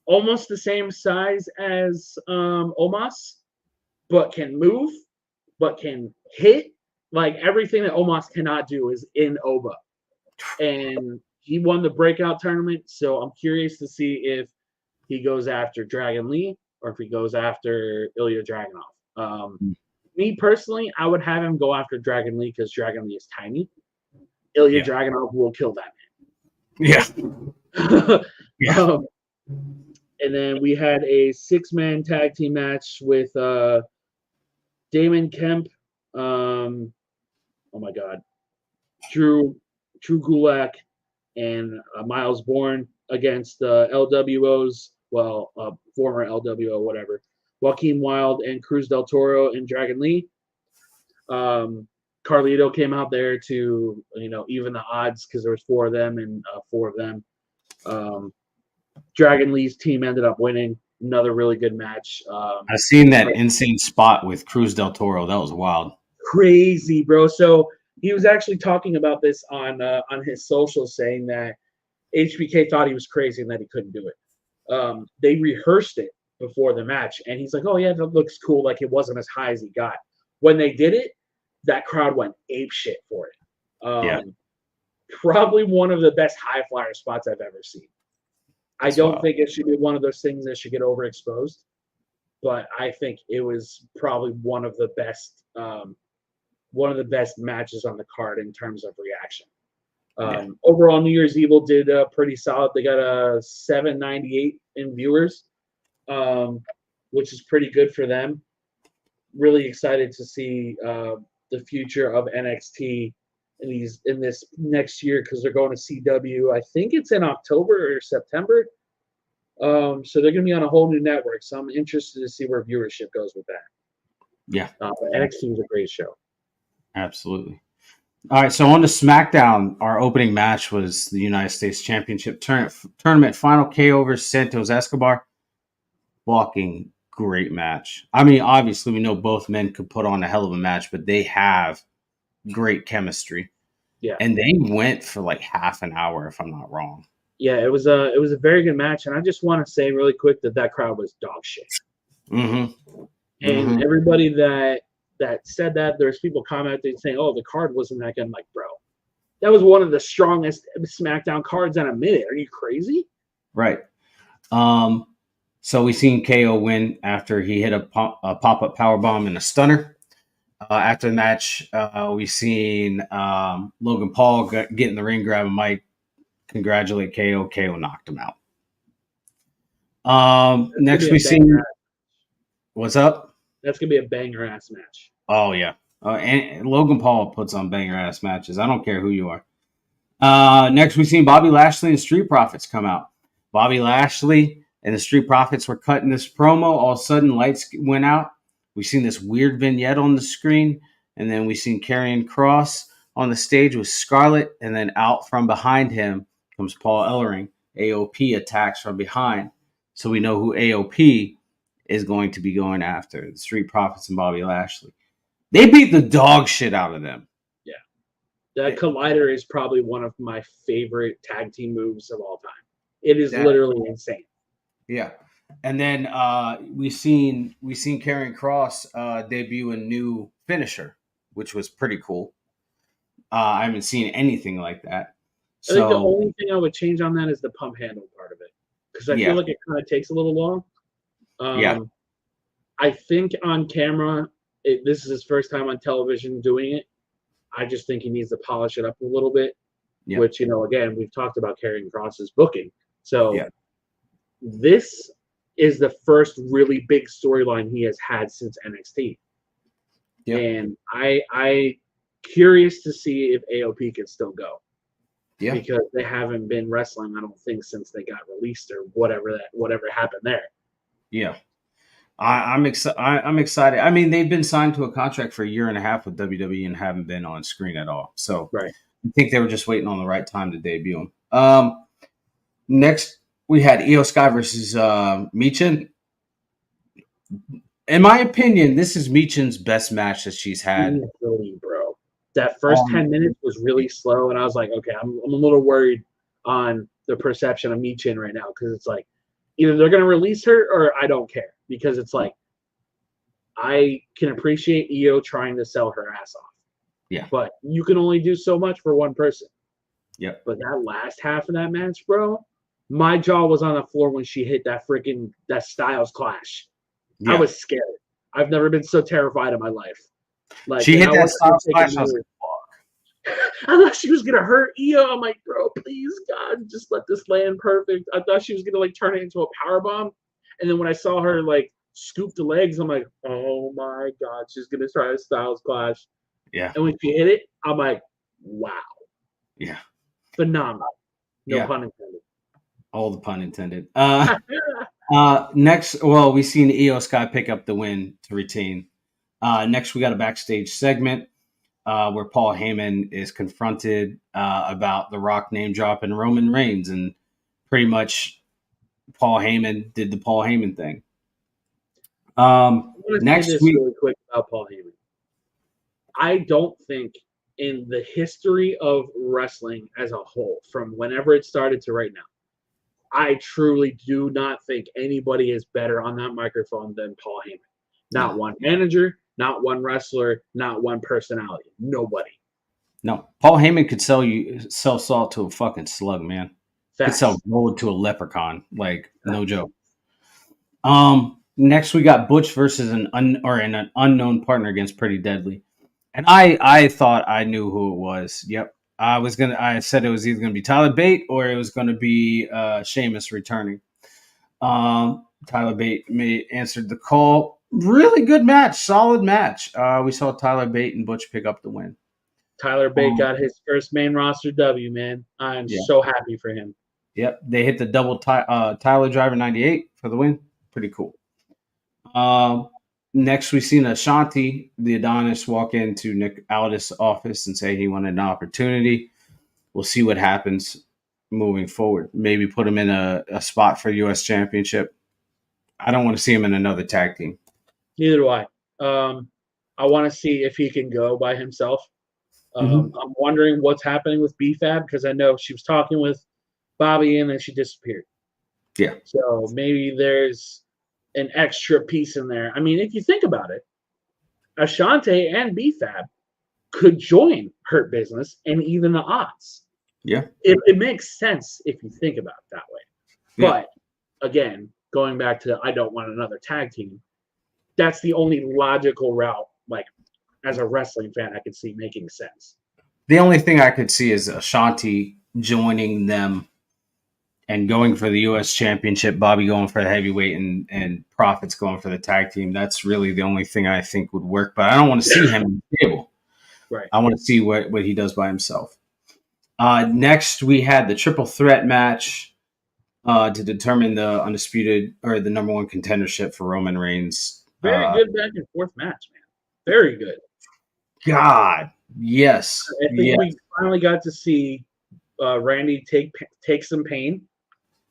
almost the same size as Omos, but can move, but can hit. Like everything that Omos cannot do is in Oba. And he won the breakout tournament, so I'm curious to see if he goes after Dragon Lee or if he goes after Ilya Dragunov. Me personally, I would have him go after Dragon Lee because Dragon Lee is tiny. Ilya Dragunov will kill that man. Yeah. And then we had a 6-man tag team match with Damon Kemp. Oh my God, Drew Gulak and Miles Bourne against LWOs. Well, former LWO, whatever. Joaquin Wilde and Cruz del Toro and Dragon Lee. Carlito came out there to even the odds because there was 4 of them and 4 of them. Dragon Lee's team ended up winning. Another really good match. I seen that insane spot with Cruz del Toro. That was wild. Crazy, bro. So he was actually talking about this on his social, saying that HBK thought he was crazy and that he couldn't do it. They rehearsed it before the match, and he's like, "Oh yeah, that looks cool." Like it wasn't as high as he got. When they did it, that crowd went ape shit for it. Probably one of the best high flyer spots I've ever seen. I don't think it should be one of those things that should get overexposed, but I think it was probably one of the best matches on the card in terms of reaction. Overall, New Year's Evil did pretty solid. They got a 798 in viewers, which is pretty good for them. Really excited to see the future of NXT in this next year because they're going to CW. I think it's in October or September. So they're going to be on a whole new network. So I'm interested to see where viewership goes with that. Yeah. NXT was a great show. Absolutely. All right. So on to SmackDown, our opening match was the United States Championship Tournament Final KO over Santos Escobar. Fucking great match. I mean, obviously we know both men could put on a hell of a match, but they have great chemistry. Yeah. And they went for like half an hour, if I'm not wrong. Yeah, it was a very good match, and I just want to say really quick that crowd was dog shit. Mm-hmm. And everybody that said that, there's people commenting saying, "Oh, the card wasn't that good." I'm like, bro, that was one of the strongest SmackDown cards in a minute. Are you crazy? Right. So we seen KO win after he hit a pop-up power bomb and a stunner. After the match, we seen Logan Paul get in the ring, grab a mic, congratulate KO. KO knocked him out. Next we seen what's up. That's gonna be a banger ass match. Oh yeah, and Logan Paul puts on banger ass matches. I don't care who you are. Next we seen Bobby Lashley and Street Profits come out. Bobby Lashley and the Street Profits were cutting this promo. All of a sudden, lights went out. We seen this weird vignette on the screen, and then we seen Karrion Kross on the stage with Scarlett, and then out from behind him comes Paul Ellering. AOP attacks from behind, so we know who AOP is going to be going after. The Street Profits and Bobby Lashley. They beat the dog shit out of them. Yeah, that Collider is probably one of my favorite tag team moves of all time. It is literally insane. Yeah. And then we seen Karrion Kross debut a new finisher, which was pretty cool. I haven't seen anything like that. I think the only thing I would change on that is the pump handle part of it, because I feel like it kind of takes a little long. I think on camera, this is his first time on television doing it. I just think he needs to polish it up a little bit, which, again, we've talked about Karrion Kross's booking. So this is the first really big storyline he has had since NXT. Yep. And I curious to see if AOP can still go. Yeah. Because they haven't been wrestling, I don't think, since they got released or whatever happened there. Yeah. I'm excited. I mean, they've been signed to a contract for a year and a half with WWE and haven't been on screen at all. So I think they were just waiting on the right time to debut them. Next, we had Io Sky versus Michin. In my opinion, this is Michin's best match that she's had. Easily, bro. That first 10 minutes was really slow, and I was like, okay, I'm a little worried on the perception of Michin right now, because it's like either they're going to release her or I don't care, because it's like I can appreciate Io trying to sell her ass off. Yeah. But you can only do so much for one person. Yep. But that last half of that match, bro, my jaw was on the floor when she hit that Styles Clash. Yeah. I was scared. I've never been so terrified in my life. Like, she hit that Styles Clash. I was like, fuck. I thought she was gonna hurt Io. I'm like, bro, please, God, just let this land perfect. I thought she was gonna turn it into a power bomb, and then when I saw her scoop the legs, I'm like, oh my God, she's gonna try a Styles Clash. Yeah. And when she hit it, I'm like, wow. Yeah. Phenomenal. No pun intended. All the pun intended. Next, we seen Io Sky pick up the win to retain. Next, we got a backstage segment where Paul Heyman is confronted about The Rock name dropping Roman Reigns, and pretty much Paul Heyman did the Paul Heyman thing. Next week, really quick about Paul Heyman. I don't think in the history of wrestling as a whole, from whenever it started to right now, I truly do not think anybody is better on that microphone than Paul Heyman. Not one manager, not one wrestler, not one personality. Nobody. No. Paul Heyman could sell salt to a fucking slug, man. Could sell gold to a leprechaun. No joke. Next we got Butch versus an unknown partner against Pretty Deadly. And I thought I knew who it was. Yep. I said it was either going to be Tyler Bate or it was going to be Sheamus returning. Tyler Bate answered the call. Really good match, solid match. We saw Tyler Bate and Butch pick up the win. Tyler Bate got his first main roster W, man. I'm so happy for him. Yep, they hit the double Tyler Driver 98 for the win. Pretty cool. Next, we've seen Ashanti, the Adonis, walk into Nick Aldis' office and say he wanted an opportunity. We'll see what happens moving forward. Maybe put him in a spot for U.S. Championship. I don't want to see him in another tag team. Neither do I. I want to see if he can go by himself. I'm wondering what's happening with BFAB, because I know she was talking with Bobby and then she disappeared. Yeah. So maybe there's an extra piece in there. I mean, if you think about it, Ashanti and BFAB could join Hurt Business and even the odds. Yeah. It makes sense if you think about it that way. Yeah. But again, going back to I don't want another tag team. That's the only logical route, like as a wrestling fan, I could see making sense. The only thing I could see is Ashanti joining them and going for the U.S. Championship, Bobby going for the heavyweight, and Profits going for the tag team. That's really the only thing I think would work. But I don't want to see him in the table. Right. I want to see what he does by himself. Next, we had the triple threat match to determine the undisputed or the number one contendership for Roman Reigns. Very good back and forth match, man. Very good. God, yes. I think we finally got to see Randy take some pain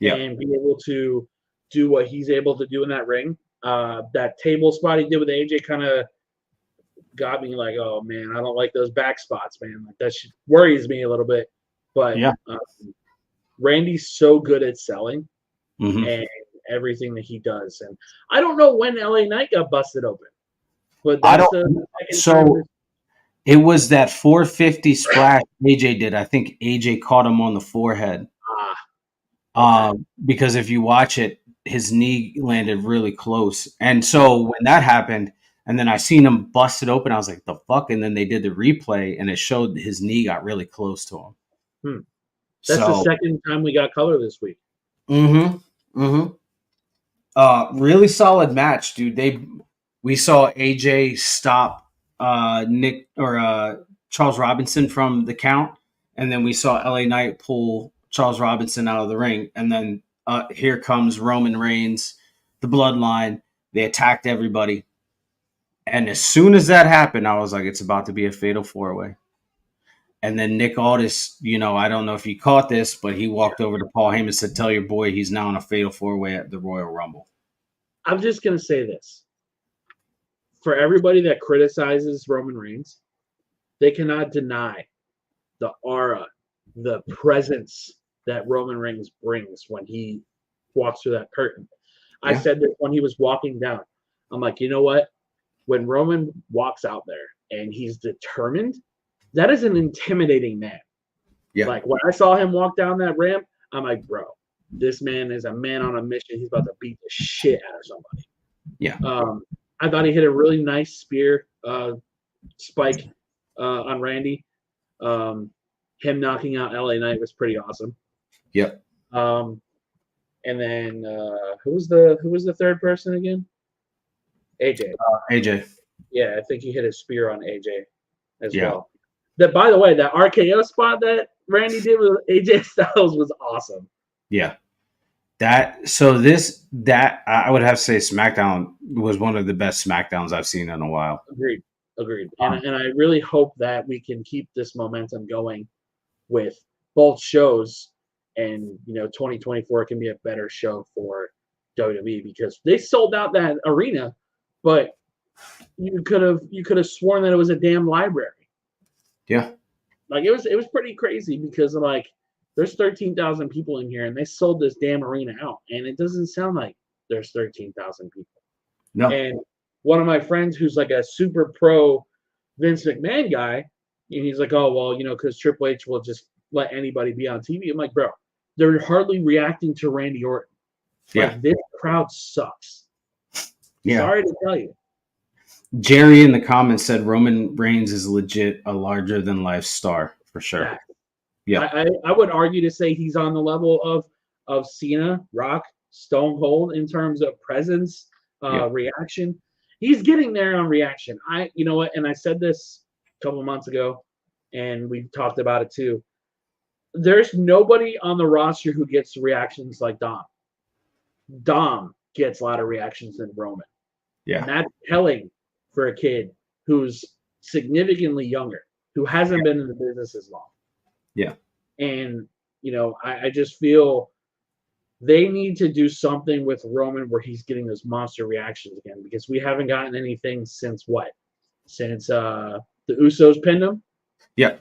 and be able to do what he's able to do in that ring. That table spot he did with AJ kind of got me like, oh man, I don't like those back spots, man. Like that worries me a little bit. But Randy's so good at selling and everything that he does. And I don't know when LA Knight got busted open, but that's it was that 450 splash AJ did. I think AJ caught him on the forehead. Because if you watch it, his knee landed really close. And so when that happened, and then I seen him bust it open, I was like, the fuck? And then they did the replay, and it showed his knee got really close to him. That's the second time we got color this week. Really solid match, dude. We saw AJ stop Nick or Charles Robinson from the count, and then we saw LA Knight pull Charles Robinson out of the ring, and then here comes Roman Reigns, the Bloodline. They attacked everybody, and as soon as that happened, I was like, it's about to be a fatal four-way. And then Nick Aldis, I don't know if you caught this, but he walked over to Paul Heyman and said, tell your boy he's now in a fatal four-way at the Royal Rumble. I'm just going to say this. For everybody that criticizes Roman Reigns, they cannot deny the aura, the presence that Roman Reigns brings when he walks through that curtain. I said this when he was walking down. I'm like, you know what? When Roman walks out there and he's determined, that is an intimidating man. Yeah. Like when I saw him walk down that ramp, I'm like, bro, this man is a man on a mission. He's about to beat the shit out of somebody. Yeah. I thought he hit a really nice spear spike on Randy. Him knocking out LA Knight was pretty awesome. Yep. And then who was the third person again? AJ. AJ. Yeah, I think he hit a spear on AJ as well. That, by the way, that RKO spot that Randy did with AJ Styles was awesome. Yeah. I would have to say SmackDown was one of the best SmackDowns I've seen in a while. Agreed. And I really hope that we can keep this momentum going with both shows, and 2024 can be a better show for WWE because they sold out that arena, but you could have sworn that it was a damn library. Yeah. Like it was pretty crazy because like there's 13,000 people in here and they sold this damn arena out and it doesn't sound like there's 13,000 people. No. And one of my friends who's like a super pro Vince McMahon guy, and he's like, oh, well, because Triple H will just let anybody be on TV. I'm like, bro, they're hardly reacting to Randy Orton. Like, this crowd sucks. Yeah. Sorry to tell you. Jerry in the comments said Roman Reigns is legit a larger than life star for sure. Yeah. I would argue to say he's on the level of Cena, Rock, Stone Cold in terms of presence, reaction. He's getting there on reaction. You know what? And I said this a couple of months ago, and we talked about it too. There's nobody on the roster who gets reactions like Dom. Dom gets a lot of reactions than Roman. Yeah. And that's telling for a kid who's significantly younger, who hasn't been in the business as long. Yeah. And, I just feel they need to do something with Roman where he's getting those monster reactions again, because we haven't gotten anything since what? Since the Usos pinned him? Yeah.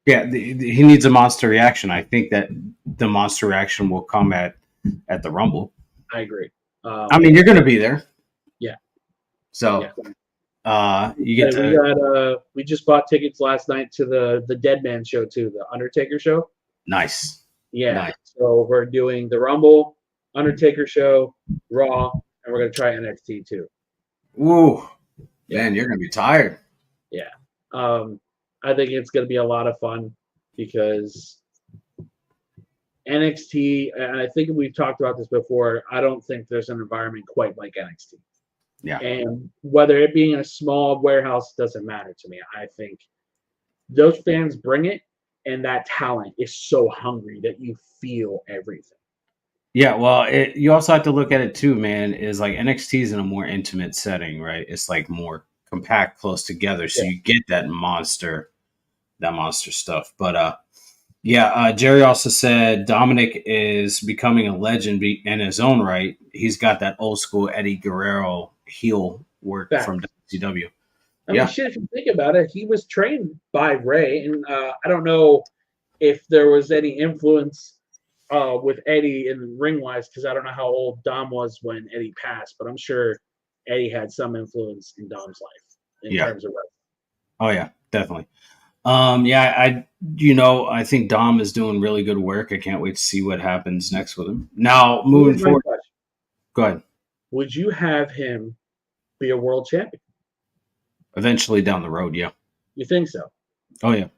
Yeah, he needs a monster reaction. I think that the monster reaction will come at the Rumble. I agree. You're going to be there. Yeah. So, we just bought tickets last night to the Dead Man show too, the Undertaker show. Nice. Yeah. Nice. So we're doing the Rumble, Undertaker show, Raw, and we're gonna try NXT too. Woo, Yeah. man, you're gonna be tired. Yeah. I think it's gonna be a lot of fun because NXT, and I think we've talked about this before. I don't think there's an environment quite like NXT. Yeah. And whether it being in a small warehouse doesn't matter to me. I think those fans bring it, and that talent is so hungry that you feel everything. Yeah, well, you also have to look at it too, man. Is like NXT is in a more intimate setting, right? It's like more compact, close together, so Yeah. you get that monster stuff. But Jerry also said Dominic is becoming a legend in his own right. He's got that old school Eddie Guerrero heel work Facts. from WCW. I mean, shit, if you think about it, he was trained by Ray, and I don't know if there was any influence with Eddie in ring wise, because I don't know how old Dom was when Eddie passed, but I'm sure Eddie had some influence in Dom's life in terms of wrestling. Oh yeah, definitely. I think Dom is doing really good work. I can't wait to see what happens next with him. Now, moving forward, go ahead. Would you have him be a world champion? Eventually down the road, yeah. You think so? Oh yeah,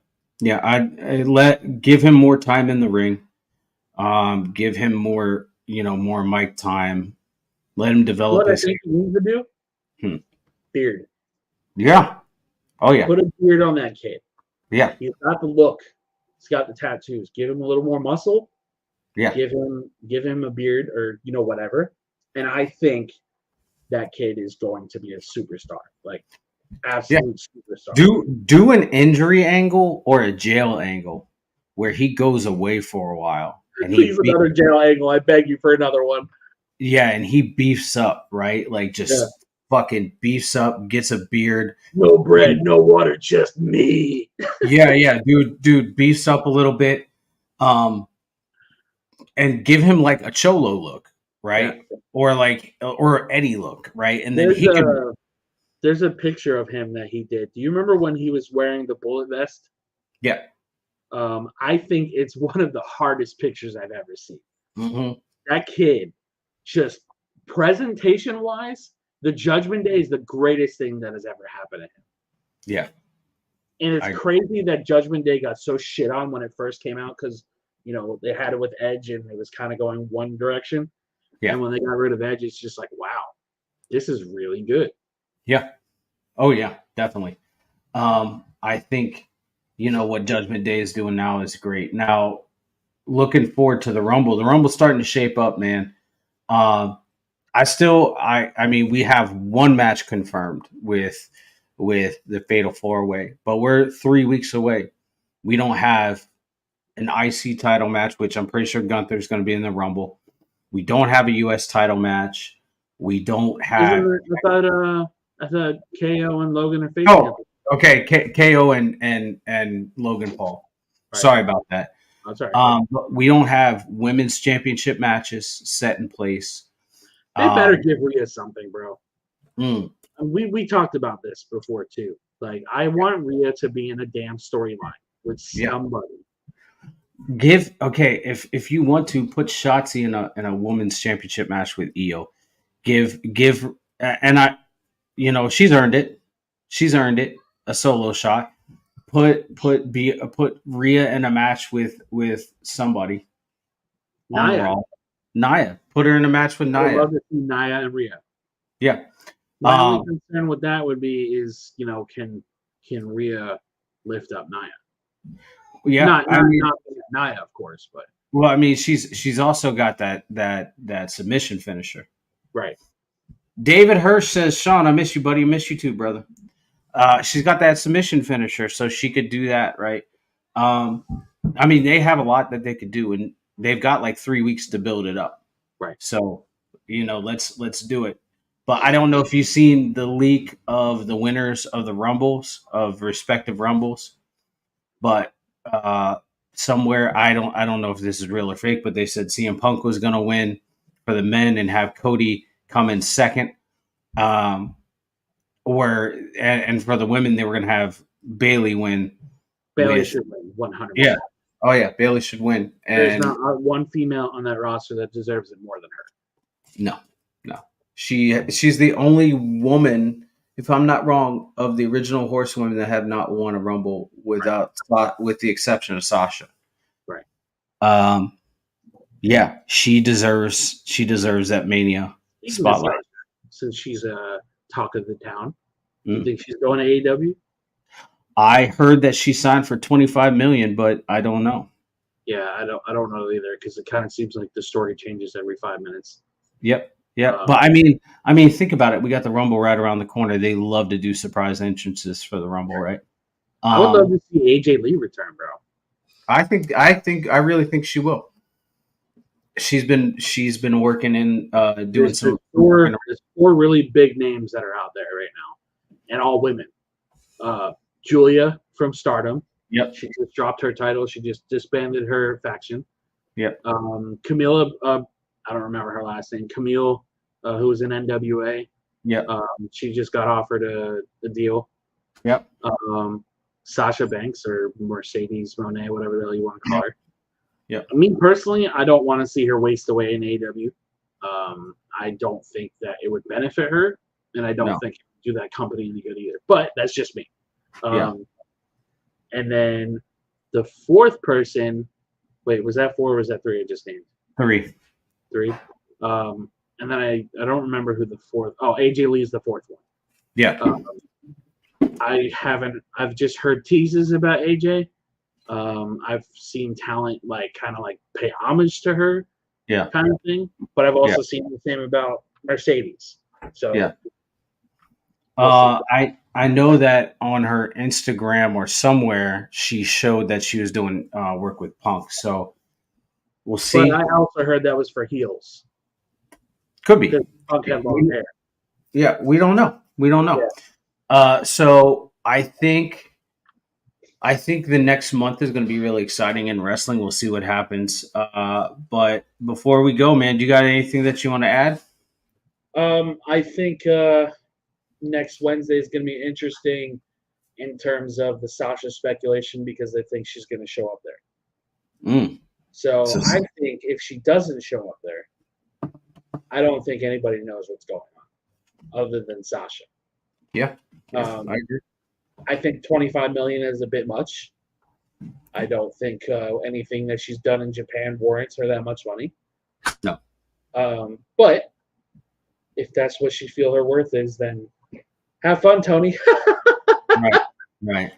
yeah. I'd give him more time in the ring. Give him more mic time. Let him develop. What I think he needs to do? Beard. Yeah. Oh yeah. Put a beard on that kid. Yeah. He's got the look. He's got the tattoos. Give him a little more muscle. Yeah. Give him a beard or whatever. And I think that kid is going to be a superstar. Like absolute superstar. Do an injury angle or a jail angle where he goes away for a while. And Please, another jail angle. I beg you for another one. Yeah, and he beefs up, right? Like just fucking beefs up, gets a beard. No bread, no water, just me. yeah, dude beefs up a little bit. And give him like a Cholo look, right? Yeah. Or Eddie look, right? And then there's a picture of him that he did. Do you remember when he was wearing the bullet vest? Yeah. I think it's one of the hardest pictures I've ever seen. Mm-hmm. That kid, just presentation-wise, the Judgment Day is the greatest thing that has ever happened to him. Yeah. And it's crazy that Judgment Day got so shit on when it first came out because, they had it with Edge and it was kind of going one direction. Yeah. And when they got rid of Edge, it's just like, wow, this is really good. Yeah. Oh, yeah, definitely. I think, what Judgment Day is doing now is great. Now, looking forward to the Rumble. The Rumble's starting to shape up, man. I mean, we have one match confirmed with the Fatal 4-Way, but we're 3 weeks away. We don't have an IC title match, which I'm pretty sure Gunther's going to be in the Rumble. We don't have a US title match. We don't have. I thought KO and Logan are facing. Oh, okay. KO and Logan Paul. Right. Sorry about that. I'm sorry. But we don't have women's championship matches set in place. They better give Rhea something, bro. We talked about this before too. Like, I want Rhea to be in a damn storyline with somebody. If you want to put Shotzi in a women's championship match with Io, give and I, she's earned it. She's earned it. A solo shot. Put Rhea in a match with somebody. Nia. Put her in a match with Nia. I love to see Nia and Rhea. Yeah. My only concern with that would be is, can Rhea lift up Nia? Yeah. Not Nia, of course, but. Well, I mean, she's also got that submission finisher. Right. David Hirsch says, Sean, I miss you, buddy. I miss you too, brother. She's got that submission finisher, so she could do that, right? I mean, they have a lot that they could do, and they've got like 3 weeks to build it up. Right. So, let's do it. But I don't know if you've seen the leak of the winners of the Rumbles, of respective Rumbles. But somewhere, I don't know if this is real or fake, but they said CM Punk was going to win for the men and have Cody come in second. And for the women, they were going to have Bayley win. Bayley should win 100%. Yeah. Oh yeah, Bayley should win. And there's not one female on that roster that deserves it more than her. No, no. She's the only woman, if I'm not wrong, of the original horsewomen that have not won a Rumble with the exception of Sasha. Right. Yeah, she deserves that Mania Speaking of spotlight. Sasha, since she's a talk of the town, do you Mm. think she's going to AEW? I heard that she signed for 25 million, but I don't know. Yeah, I don't know either because it kind of seems like the story changes every 5 minutes. Yep. Yep. Um, But I mean, think about it. We got the Rumble right around the corner. They love to do surprise entrances for the Rumble, right? I would love Um, to see AJ Lee return, bro. I really think she will. She's been working in doing There's some four working. there's four really big names that are out there right now, and all women. Julia from Stardom. Yep. She just dropped her title. She just disbanded her faction. Yep. Camila, I don't remember her last name. Camille, who was in NWA. Yep. She just got offered a deal. Yep. Sasha Banks or Mercedes Monet, whatever the hell you want to call her. Yep. Me personally, I don't want to see her waste away in AEW. I don't think that it would benefit her, and I don't think it would do that company any good either. But that's just me. Yeah. And then the fourth person, wait, was that 4 or was that 3 I just named? 3. 3. And then I don't remember who the fourth. Oh, AJ Lee is the fourth one. Yeah. I've just heard teases about AJ. I've seen talent kind of pay homage to her, Yeah. kind of thing. But I've also seen the same about Mercedes. So yeah. I know that on her Instagram or somewhere she showed that she was doing work with Punk. So we'll see. But I also heard that was for heels. Could be. Because Punk had long hair. Yeah, we don't know. Yeah. So I think the next month is going to be really exciting in wrestling. We'll see what happens. But before we go, man, do you got anything that you want to add? I think next Wednesday is going to be interesting in terms of the Sasha speculation because I think she's going to show up there. So I think if she doesn't show up there, I don't think anybody knows what's going on other than Sasha. Yeah, I agree. I think 25 million is a bit much. I don't think anything that she's done in Japan warrants her that much money. No. But if that's what she feel her worth is, then have fun, Tony. Right.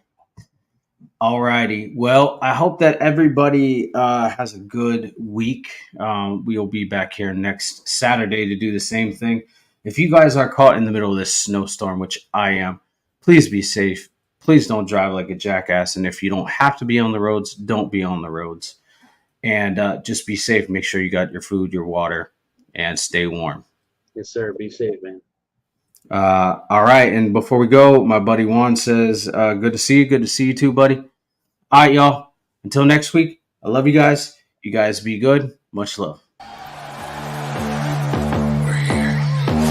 All righty. Well, I hope that everybody has a good week. We'll be back here next Saturday to do the same thing. If you guys are caught in the middle of this snowstorm, which I am, please be safe. Please don't drive like a jackass. And if you don't have to be on the roads, don't be on the roads. And just be safe. Make sure you got your food, your water, and stay warm. Yes, sir. Be safe, man. All right. And before we go, my buddy Juan says, good to see you. Good to see you too, buddy. All right, y'all. Until next week, I love you guys. You guys be good. Much love.